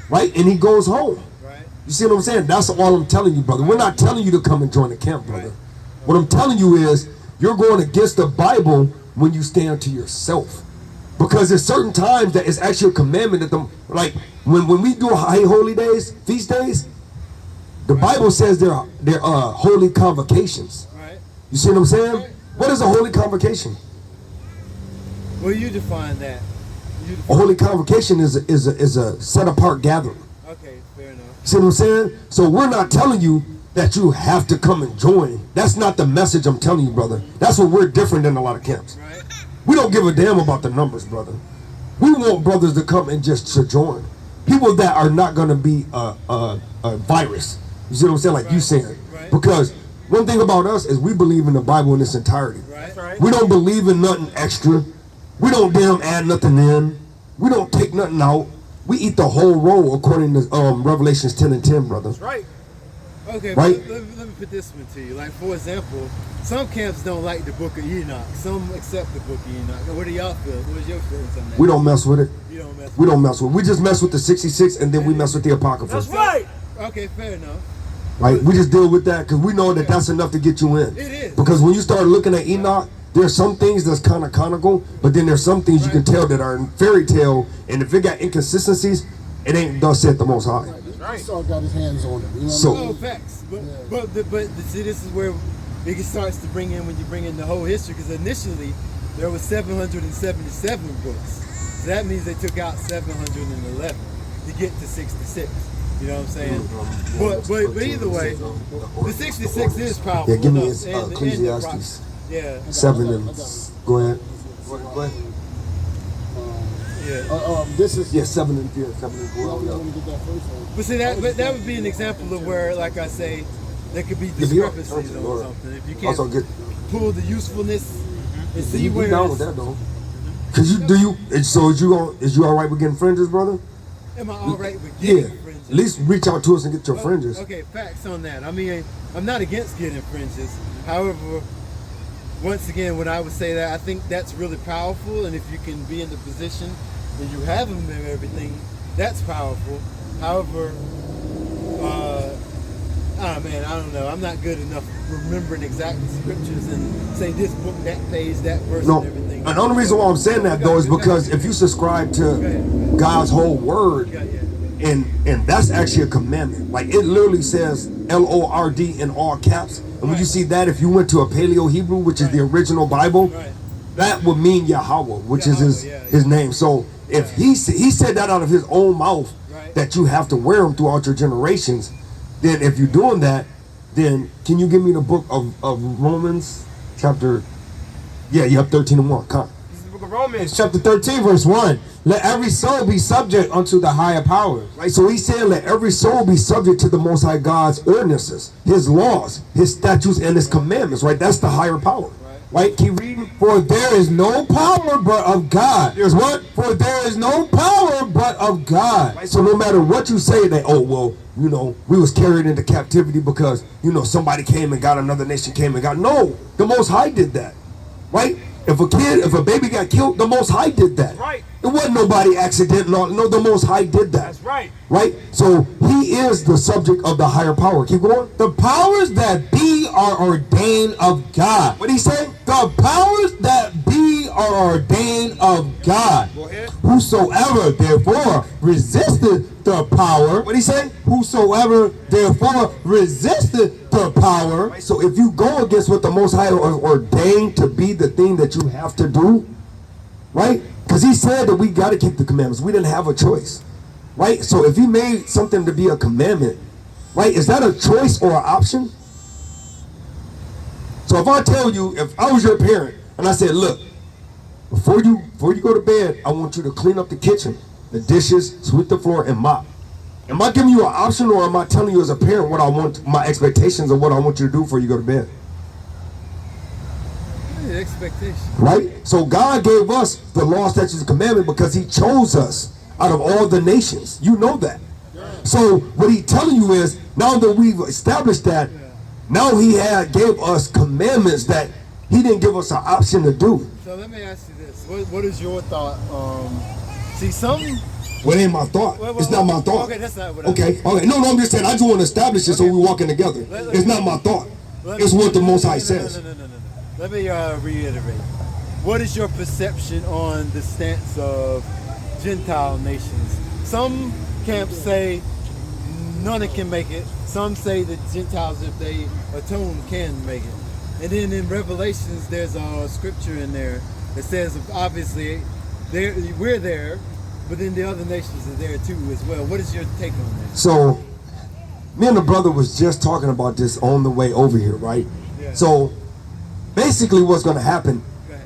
right? And he goes home. Right. You see what I'm saying? That's all I'm telling you, brother. We're not telling you to come and join the camp, brother. What I'm telling you is you're going against the Bible when you stand to yourself. Because there's certain times that it's actually a commandment that like when we do high holy days, feast days, the Bible says they're holy convocations. Right. You see what I'm saying? What is a holy convocation? Well, you define that. A holy convocation is a set apart gathering. Okay, fair enough. See what I'm saying? So we're not telling you that you have to come and join. That's not the message I'm telling you, brother. That's what we're different than a lot of camps. Right. We don't give a damn about the numbers, brother. We want brothers to come and just to join. People that are not going to be a virus. You see what I'm saying? Like you saying. Right. Because one thing about us is we believe in the Bible in its entirety. Right. We don't believe in nothing extra. We don't damn add nothing in. We don't take nothing out. We eat the whole roll according to Revelations 10 and 10, brother. Right. Okay, Right? but let me put this one to you. Like, for example, some camps don't like the book of Enoch. Some accept the book of Enoch. What do y'all feel? What's your feelings on that? We don't mess with it. You don't mess with We don't mess with it. We just mess with the 66 and then we mess with the Apocrypha. That's right. Okay, fair enough. Right? We just deal with that because we know that that's enough to get you in. It is. Because when you start looking at Enoch, there's some things that's kind of conical, but then there's some things you can tell that are in fairy tale, and if it got inconsistencies, it ain't thus said the Most High. Esau got his hands on it. You know So- what I No mean? facts. But see, this is where it starts to bring in when you bring in the whole history, because initially there was 777 books. So that means they took out 711 to get to 66. You know what I'm saying? But either way, the 66 is powerful. Yeah, give me enough. his And the Ecclesiastes. yeah, 7 and go ahead. yeah. This is. Yeah, 7 and 4. 7 and 4. Let me get that first one. But see, that would be an example of where, like I say, there could be If you are- discrepancies on Lord. something. If you can't Also get pull the usefulness and see you where down it's, with that though. Cause is you all right with getting fringes, brother? am I all right with Yeah. getting fringes? At least reach out to us and get your fringes. Okay, facts on that. I mean, I'm not against getting fringes. However, once again, when I would say that, I think that's really powerful. And if you can be in the position and you have them and everything, that's powerful. However, man, I don't know. I'm not good enough remembering exact scriptures and say this book, that page, that verse, No, and everything. and the only reason why I'm saying that though is because if you subscribe to God's whole word, and that's actually a commandment. Like it literally says Lord in all caps. And when you see that, if you went to a Paleo Hebrew, which is the original Bible, that would mean YAHAWAH, which is his name. So if he said that out of his own mouth, that you have to wear them throughout your generations, then if you're doing that, then can you give me the book of Romans chapter? Yeah, you have 13 and 1. Come. This is the book of Romans, chapter 13, verse 1. Let every soul be subject unto the higher powers. Right, so he's saying let every soul be subject to the Most High God's ordinances, his laws, his statutes, and his commandments, right? That's the higher power. Right? Keep reading. For there is no power but of God. There's what? For there is no power but of God. Right, so no matter what you say, that, oh, well, you know, we was carried into captivity because, you know, somebody came and got another nation came and got, no, the Most High did that. Right? If a baby got killed, the Most High did that. Right. It wasn't nobody accident. No, the Most High did that. That's right. Right? So he is the subject of the higher power. Keep going. The powers that be are ordained of God. What did he say? The powers that be are ordained of God. Go ahead. Whosoever therefore resisted the power. What did he say? Whosoever therefore resisted the power. Right, so if you go against what the Most High ordained to be the thing that you have to do, right? Because he said that we got to keep the commandments. We didn't have a choice, right? So if he made something to be a commandment, right, is that a choice or an option? So if I tell you, if I was your parent and I said, look, before you go to bed, I want you to clean up the kitchen, the dishes, sweep the floor, and mop. Am I giving you an option, or am I telling you as a parent what I want, my expectations of what I want you to do before you go to bed? Expectation. Right? So God gave us the law, statutes, and commandment because he chose us out of all the nations. You know that. So what he's telling you is, now that we've established that, now he gave us commandments that he didn't give us an option to do. So let me ask you this: what is your thought? See, some Well, it ain't my thought. It's not my thought. Okay, that's not what Okay, no, I'm just saying, I just want to establish it so we're walking together. It's not my thought. It's what the Most High says. No. Let me reiterate. What is your perception on the stance of Gentile nations? Some camps say none can make it. Some say that Gentiles, if they atone, can make it. And then in Revelations, there's a scripture in there that says, obviously, we're there, but then the other nations are there too as well. What is your take on that? So, me and the brother was just talking about this on the way over here, right? Yeah. So, basically what's going to happen,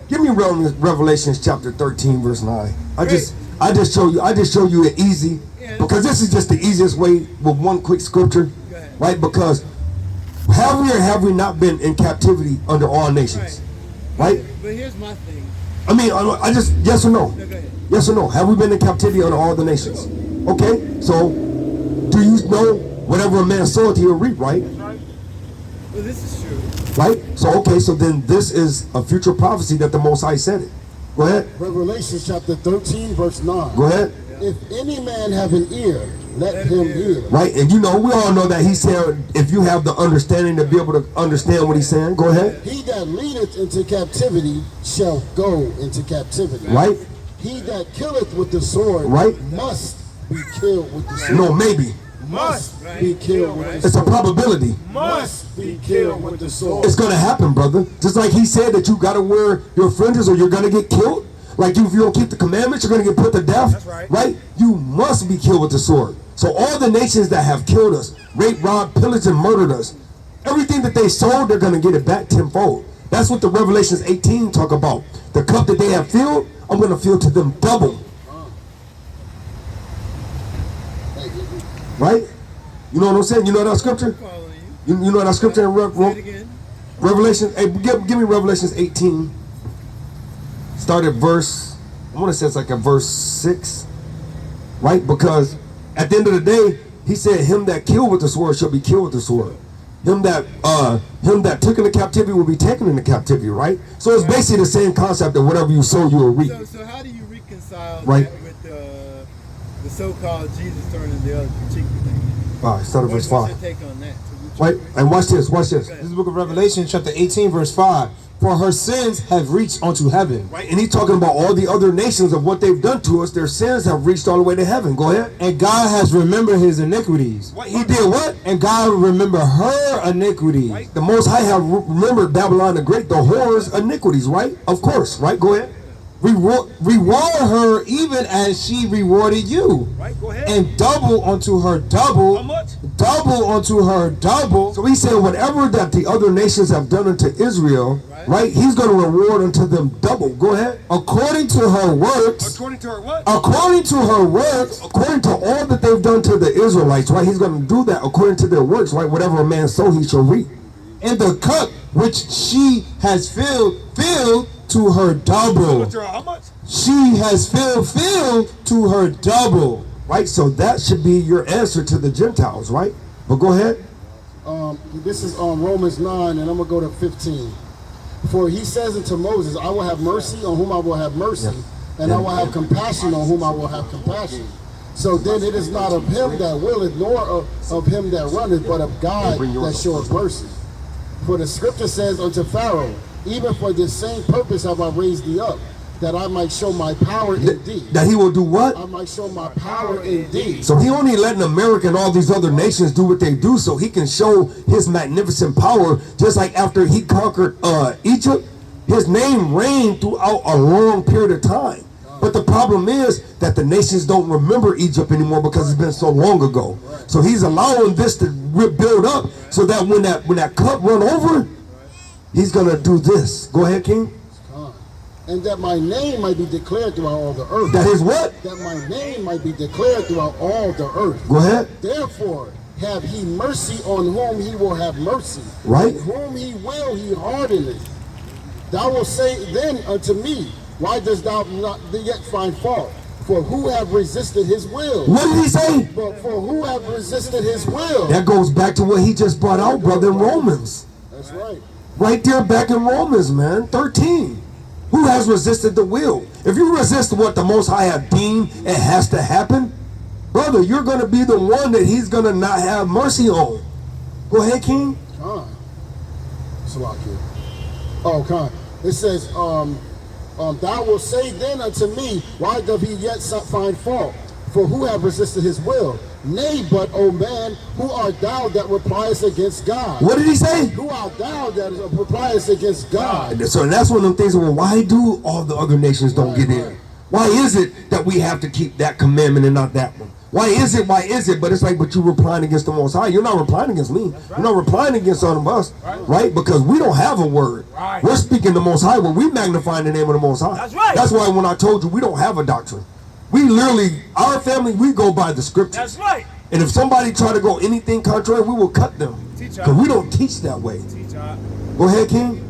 give me Revelations chapter 13, verse 9. I just show you it easy, because this is just the easiest way with one quick scripture, right? Because have we or have we not been in captivity under all nations, right? But here's my thing. I mean, I just, yes or no? No, go ahead. Yes or no? Have we been in captivity under all the nations? Okay, so do you know whatever a man soweth, he'll reap, right? Well, this is true. Right? So, okay, so then this is a future prophecy that the Most High said it. Go ahead. Revelation chapter 13, verse 9. Go ahead. If any man have an ear, let him hear. Right, and we all know that he said, if you have the understanding to be able to understand what he's saying, go ahead. He that leadeth into captivity shall go into captivity. Right. He that killeth with the sword must be killed with the sword. No, maybe. Must be killed with the sword. It's a probability. Must be killed with the sword. It's going to happen, brother. Just like he said that you got to wear your fringes or you're going to get killed. Like if you don't keep the commandments, you're going to get put to death. That's right. Right? You must be killed with the sword. So all the nations that have killed us, raped, robbed, pillaged, and murdered us, everything that they sold, they're going to get it back tenfold. That's what the Revelations 18 talk about. The cup that they have filled, I'm going to fill to them double. Right? You know what I'm saying? You know that scripture? You know that scripture in Revelation? Hey, give me Revelations 18. Start at verse, I want to say it's like at verse 6. Right? Because at the end of the day, he said, him that killed with the sword shall be killed with the sword. Him that took into captivity will be taken into captivity, right? So it's basically the same concept that whatever you sow, you will reap. So how do you reconcile Right. that with the so-called Jesus turning the other cheek thing? All right, start at verse 5. What's your take on that? Right, and watch this. This is the book of Revelation, chapter 18, verse 5. For her sins have reached unto heaven. Right, and he's talking about all the other nations of what they've done to us. Their sins have reached all the way to heaven. Go ahead. And God has remembered his iniquities. What he did? What? And God will remember her iniquities. Right. The Most High have remembered Babylon the Great, the whore's iniquities. Right? Of course. Right. Go ahead. Reward her even as she rewarded you. Right. Go ahead. And double unto her double. How much? Double unto her double. So he said, whatever that the other nations have done unto Israel, right? He's going to reward unto them double. Go ahead. According to her works. According to her what? According to her works. According to all that they've done to the Israelites, right? He's going to do that according to their works, right? Whatever a man sow, he shall reap. And the cup which she has filled to her double. How much? She has filled to her double. Right, so that should be your answer to the Gentiles, right? But go ahead. This is Romans 9, and I'm going to go to 15. For he says unto Moses, I will have mercy on whom I will have mercy, and I will have compassion on whom I will have compassion. So then it is not of him that willeth, nor of him that runneth, but of God that showeth mercy. For the scripture says unto Pharaoh, even for this same purpose have I raised thee up, that I might show my power in thee. That he will do what? I might show my power in thee. So he only letting America and all these other nations do what they do so he can show his magnificent power. Just like after he conquered Egypt, his name reigned throughout a long period of time. But the problem is that the nations don't remember Egypt anymore because it's been so long ago. So he's allowing this to build up so that when that cup run over, he's going to do this. Go ahead, King. And that my name might be declared throughout all the earth. That is what? That my name might be declared throughout all the earth. Go ahead. Therefore, have he mercy on whom he will have mercy. Right. And whom he will, he hardeneth. Thou wilt say then unto me, why dost thou not yet find fault? For who have resisted his will? What did he say? But for who have resisted his will? That goes back to what he just brought out, brother, in Romans. That's right. Right there back in Romans, man, 13. Who has resisted the will? If you resist what the Most High have deemed it has to happen, brother, you're going to be the one that he's going to not have mercy on. Go ahead, King. Oh, Khan. It says, thou wilt say then unto me, why doth he yet find fault? For who have resisted his will? Nay, but, O man, who art thou that repliest against God? What did he say? Who art thou that repliest against God? So that's one of them things. Well, why do all the other nations don't get in? Why is it that we have to keep that commandment and not that one? Why is it? But it's like, but you're replying against the Most High. You're not replying against me. You're not replying against some of us, right? Because we don't have a word. We're speaking the Most High. Well, we magnify the name of the Most High. That's why when I told you, we don't have a doctrine. We literally, our family, we go by the scriptures. That's right. And if somebody try to go anything contrary, we will cut them. Because we don't teach that way. Go ahead, King.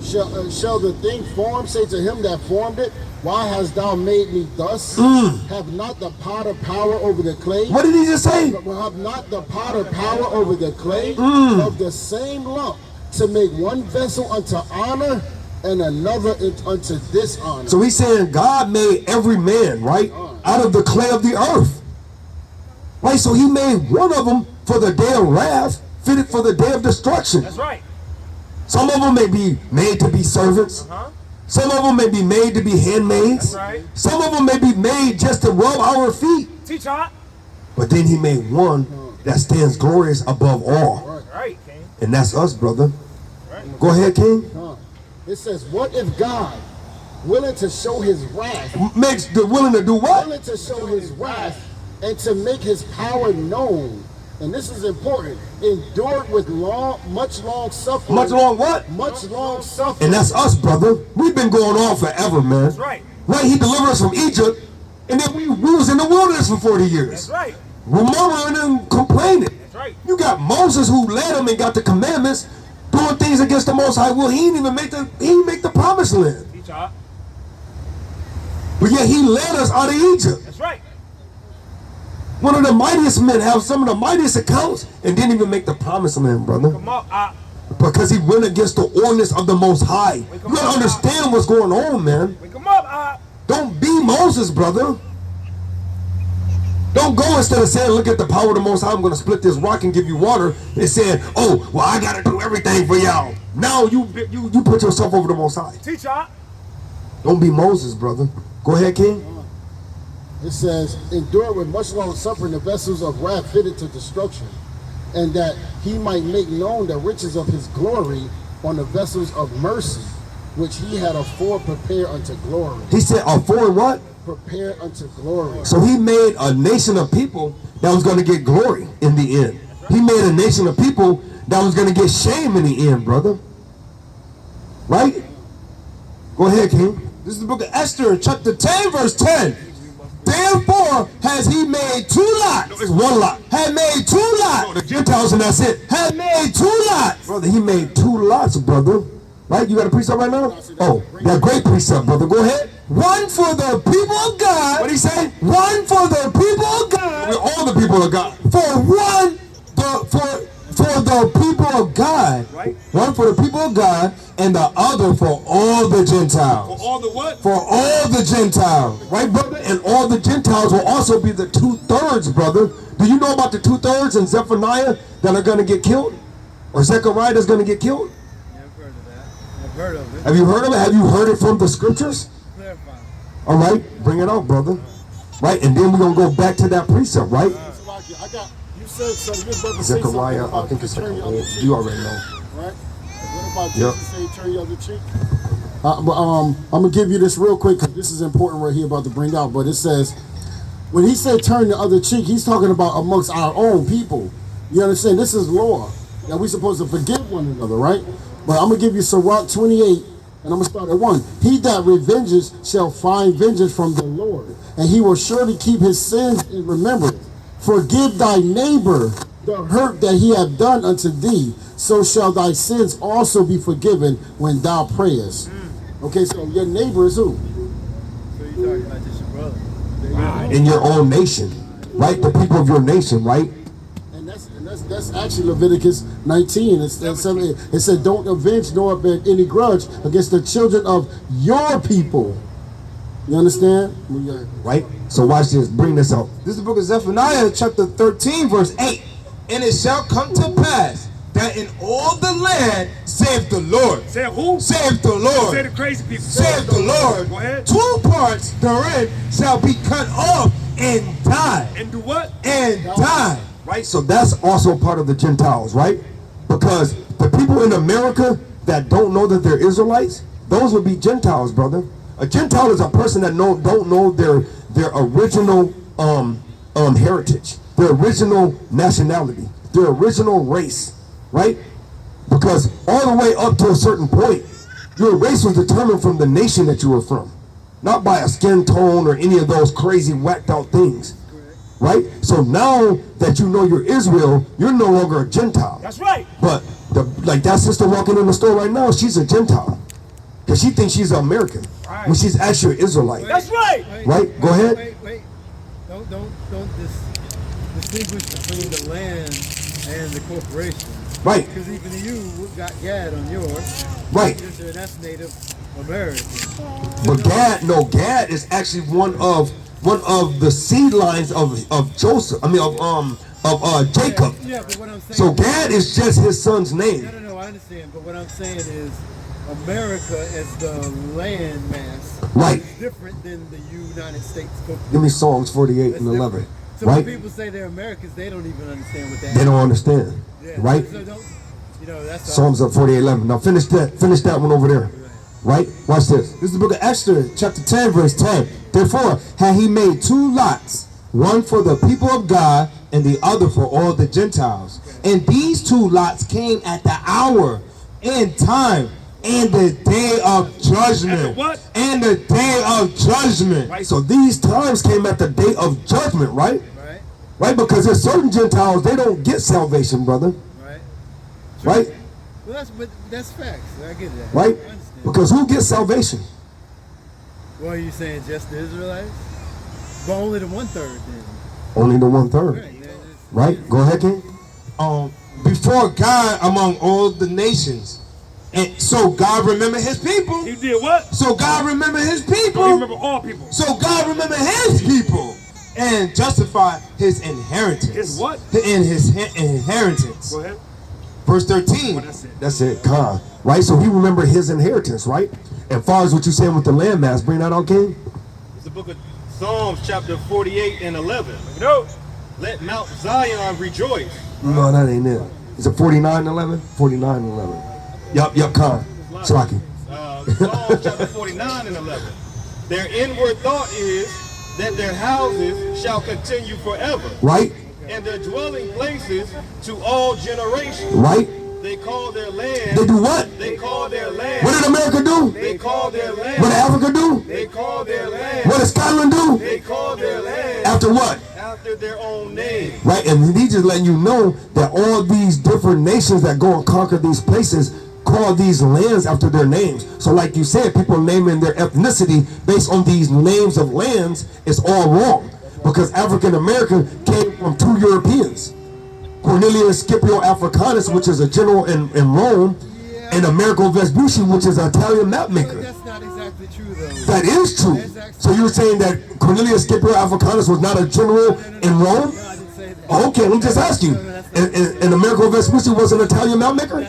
Shall the thing formed say to him that formed it, why hast thou made me thus? Have not the potter power over the clay? What did he just say? Have not the potter power over the clay of the same lump to make one vessel unto honor and another unto dishonor? So he's saying God made every man, right, out of the clay of the earth. Right, so he made one of them for the day of wrath, fitted for the day of destruction. That's right. Some of them may be made to be servants. Some of them may be made to be handmaids. Right. Some of them may be made just to rub our feet. But then he made one that stands glorious above all. Right, King. And that's us, brother. Go ahead, King. It says, what if God, willing to show his wrath, willing to do what? Willing to show his wrath and to make his power known. And this is important. Endured with much long suffering. Much long what? Much long suffering. And that's us, brother. We've been going on forever, man. That's right. Right, he delivered us from Egypt, and then we was in the wilderness for 40 years. That's right. We're murmuring and complaining. That's right. You got Moses who led him and got the commandments, doing things against the Most High. Well, he didn't even make the promised land. But yet he led us out of Egypt. That's right. One of the mightiest men, have some of the mightiest accounts, and didn't even make the promised land, brother. Come on, because he went against the ordinance of the Most High. You gotta understand what's going on, man. Don't be Moses, brother. Don't go instead of saying, look at the power of the Most High, I'm going to split this rock and give you water. And saying, oh, well, I got to do everything for y'all. Now you put yourself over the Most High. Don't be Moses, brother. Go ahead, King. It says, endure with much long suffering the vessels of wrath fitted to destruction, and that he might make known the riches of his glory on the vessels of mercy, which he had afore prepared unto glory. He said, afore what? Prepared unto glory. So he made a nation of people that was going to get glory in the end. He made a nation of people that was going to get shame in the end, brother. Right? Go ahead, King. This is the book of Esther, chapter 10, verse 10. Therefore has he made two lots. No, it's one lot. Had made two lots. No, the Gentiles and that's it. Had made two lots. Brother, he made two lots, brother. Right? You got a precept right now? Oh, that great precept, brother. Go ahead. One for the people of God. What did he say? One for the people of God. We're all the people of God. For the people of God. Right. One for the people of God, and the other for all the Gentiles. For all the what? For all the Gentiles. Right, brother? And all the Gentiles will also be the 2/3, brother. Do you know about the 2/3 in Zephaniah that are going to get killed? Or Zechariah that's going to get killed? Yeah, I've heard of that. I've heard of it. Have you heard of it? Have you heard it from the scriptures? Clarify. All right, bring it out, brother. Right, and then we're going to go back to that precept, right? I got, you said something, you're about to say something Zechariah, I about think it's turn like, the other cheek, you already know. right? What about Yep. Jesus say turn the other cheek? I'm gonna give you this real quick because this is important right here about to bring out. But it says, when he said turn the other cheek, he's talking about amongst our own people. You understand? This is law that we're supposed to forgive one another, right? But I'm gonna give you Sirach 28, and I'm gonna start at 1. He that revenges shall find vengeance from the Lord, and he will surely keep his sins in remembrance. Forgive thy neighbor the hurt that he hath done unto thee, so shall thy sins also be forgiven when thou prayest. Okay, so your neighbor is who? So you're talking about just your brother. In your own nation, right? The people of your nation, right? And that's actually Leviticus 19. It said, don't avenge nor bear any grudge against the children of your people. You understand? Right? So watch this. Bring this out. This is the book of Zephaniah, chapter 13, verse 8. And it shall come to pass that in all the land, saith the Lord. Say who? Saith the Lord. Say the crazy people. Saith the Lord. Go ahead. 2 parts therein shall be cut off and die. And do what? And die. Right? So that's also part of the Gentiles, right? Because the people in America that don't know that they're Israelites, those would be Gentiles, brother. A Gentile is a person that don't know their original heritage, their original nationality, their original race, right? Because all the way up to a certain point, your race was determined from the nation that you were from, not by a skin tone or any of those crazy whacked out things, right? So now that you know you're Israel, you're no longer a Gentile. That's right. But like that sister walking in the store right now, she's a Gentile. Because she thinks she's an American. Right. When she's actually an Israelite. That's right. Right? Go ahead. Wait. Don't distinguish between the land and the corporation. Right. Because even you got Gad on yours. Right. That's Native American. But Gad is actually one of the seed lines of Joseph. I mean of Jacob. Yeah, but what I'm saying. So Gad is just his son's name. No, I understand. But what I'm saying is, America as the land mass Right. is different than the United States. Give me Psalms 48 That's and 11. different. So Right? when people say they're Americans, they don't even understand what that They is. don't understand. Yeah. Right? So don't, that's Psalms of 48:11. Now finish that one over there. Right? Watch this. This is the book of Esther, chapter 10, verse 10. Therefore, had he made 2 lots, one for the people of God and the other for all the Gentiles. And these 2 lots came at the hour and time and the day of judgment. And the what? And the day of judgment. Right? So these times came at the day of judgment, right? Right. Right? Because there's certain Gentiles, they don't get salvation, brother. Right. Right? Well, that's facts. I get that. Right? I understand. Because who gets salvation? What are you saying? Just the Israelites? But only the 1/3 then. Only the 1/3. Right. Right? Go ahead, King. Before God among all the nations. And so God remembered his people. He did what? So God remembered his people. He remember all people. So God remembered his people and justified his inheritance. His what? In his inheritance. Go ahead. Verse 13. Oh, that's it. That's it. Con. Right? So he remembered his inheritance, right? And far as what you're saying with the landmass, bring that out, King. It's the book of Psalms, chapter 48 and 11. No. Let Mount Zion rejoice. No, that ain't it. Is it 49:11? 49:11. Yup, Con. Shalaki. Psalms chapter 49 and 11. Their inward thought is that their houses shall continue forever, Right? and their dwelling places to all generations. Right? They call their land. They do what? They call their land. What did America do? They call their land. What did Africa do? They call their land. What did Scotland do? They call their land After what? after their own name. Right? And he's just letting you know that all these different nations that go and conquer these places call these lands after their names. So like you said, people naming their ethnicity based on these names of lands is all wrong. Because African American came from 2 Europeans. Cornelius Scipio Africanus, which is a general in Rome, and Amerigo Vespucci, which is an Italian map But maker. that's not exactly true, though. That is true. So you're saying that Cornelius Scipio Africanus was not a general in Rome? No, I didn't say that. Oh, okay, let me just ask you. And Amerigo Vespucci was an Italian map maker?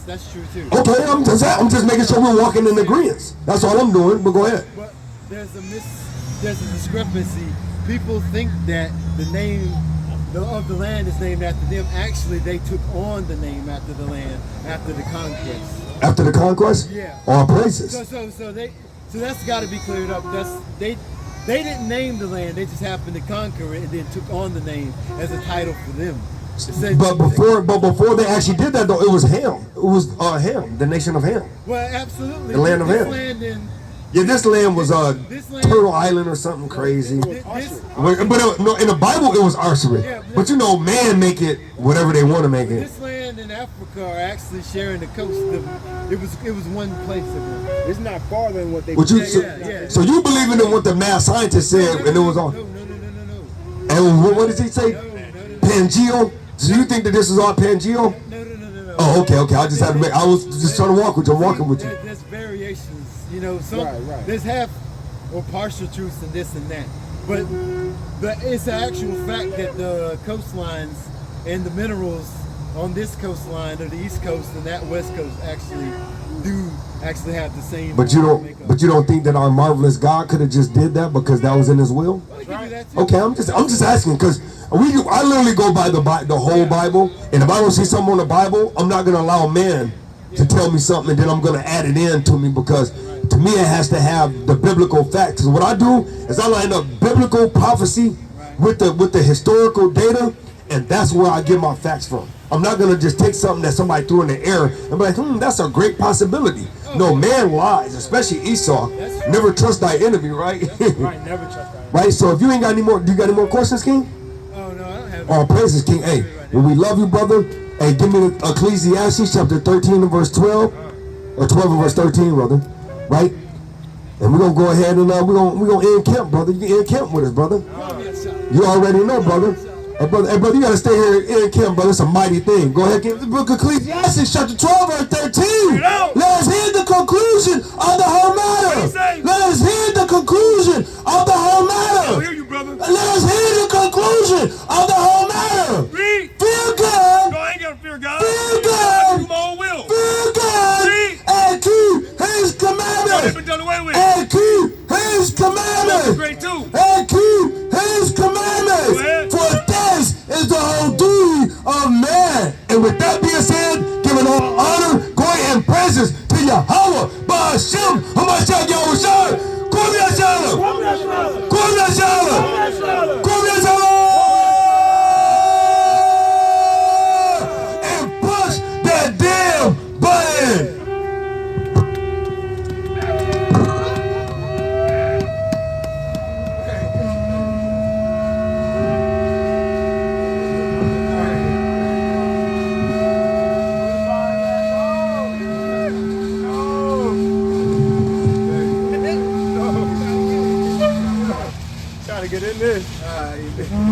That's true too. Okay, I'm just making sure we're walking in agreement. That's all I'm doing, but go ahead. But there's a discrepancy. People think that the name of the land is named after them. Actually, they took on the name after the land after the conquest. After the conquest? Yeah. All praises. So that's got to be cleared up. They didn't name the land. They just happened to conquer it and then took on the name as a title for them. But before they actually did that, though, it was Ham. It was Ham, the nation of Ham. Well, absolutely. The land of Ham. Yeah, this land was Turtle Island or something crazy. But in the Bible, it was Arsarid. Yeah, but you know, man make it whatever they want to make it. This land and Africa are actually sharing the coast. It was one place of them. It's not farther than what they So you believe in what the mad scientist said, and it was all. No. And what did he say? Pangeo. So you think that this is all Pangeo? No. Oh, okay. I just had to make. I was just trying to walk with you. I'm walking with you. There's variations. You know, Right. there's half or partial truths and this and that. But it's an actual fact that the coastlines and the minerals on this coastline or the East Coast and that West Coast actually have the same. But you don't. makeup. But you don't think that our marvelous God could have just did that because that was in His will? Well, he can do that too. Okay, I'm just asking because I literally go by the whole Bible, and if I don't see something on the Bible, I'm not gonna allow man to tell me something and then I'm gonna add it in to me because to me it has to have the biblical facts. What I do is I line up biblical prophecy with the historical data, and that's where I get my facts from. I'm not gonna just take something that somebody threw in the air and be like, that's a great possibility. No, man lies, especially Esau. Never trust thy enemy, right? Right, never trust that. Right. So if you ain't got any more, do you got any more questions, King? Oh no, I don't have. All praises, King. Hey, well, we love you, brother. Hey, give me Ecclesiastes chapter 13 and verse 12, or 12 and verse 13, brother. Right. And we're gonna go ahead and we're gonna end camp, brother. You can end camp with us, brother. You already know, brother. Hey, brother, you gotta stay here in camp, brother. It's a mighty thing. Go ahead, give the book of Ecclesiastes, chapter 12, verse 13. Let us hear the conclusion of the whole matter. Let us hear the conclusion of the whole matter. I hear you, brother. Let us hear the conclusion of the whole matter. Read. Fear God. No, I ain't got to fear God. Fear God. Do my own will. Fear God. Read. And keep His They've commandments. been done away with. And keep His That's commandments. great too. And keep His commandments. Go ahead. For this is the whole duty of man. And with that being said, giving all honor, glory, and praises to Yahawah, Ba'ashem, Hamashiach Yahushua. Kum Yashala. Kum Yashala. Kum Yashala. And push that damn button. Trying to get in there.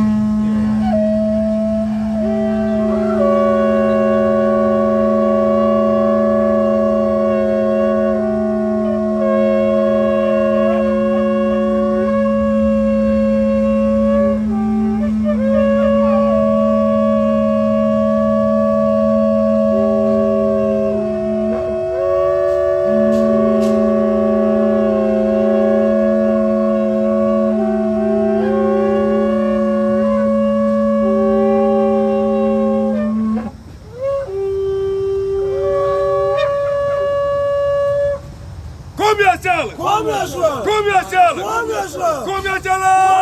Come here, Charlie. Come here, Charlie. Come here, Charlie.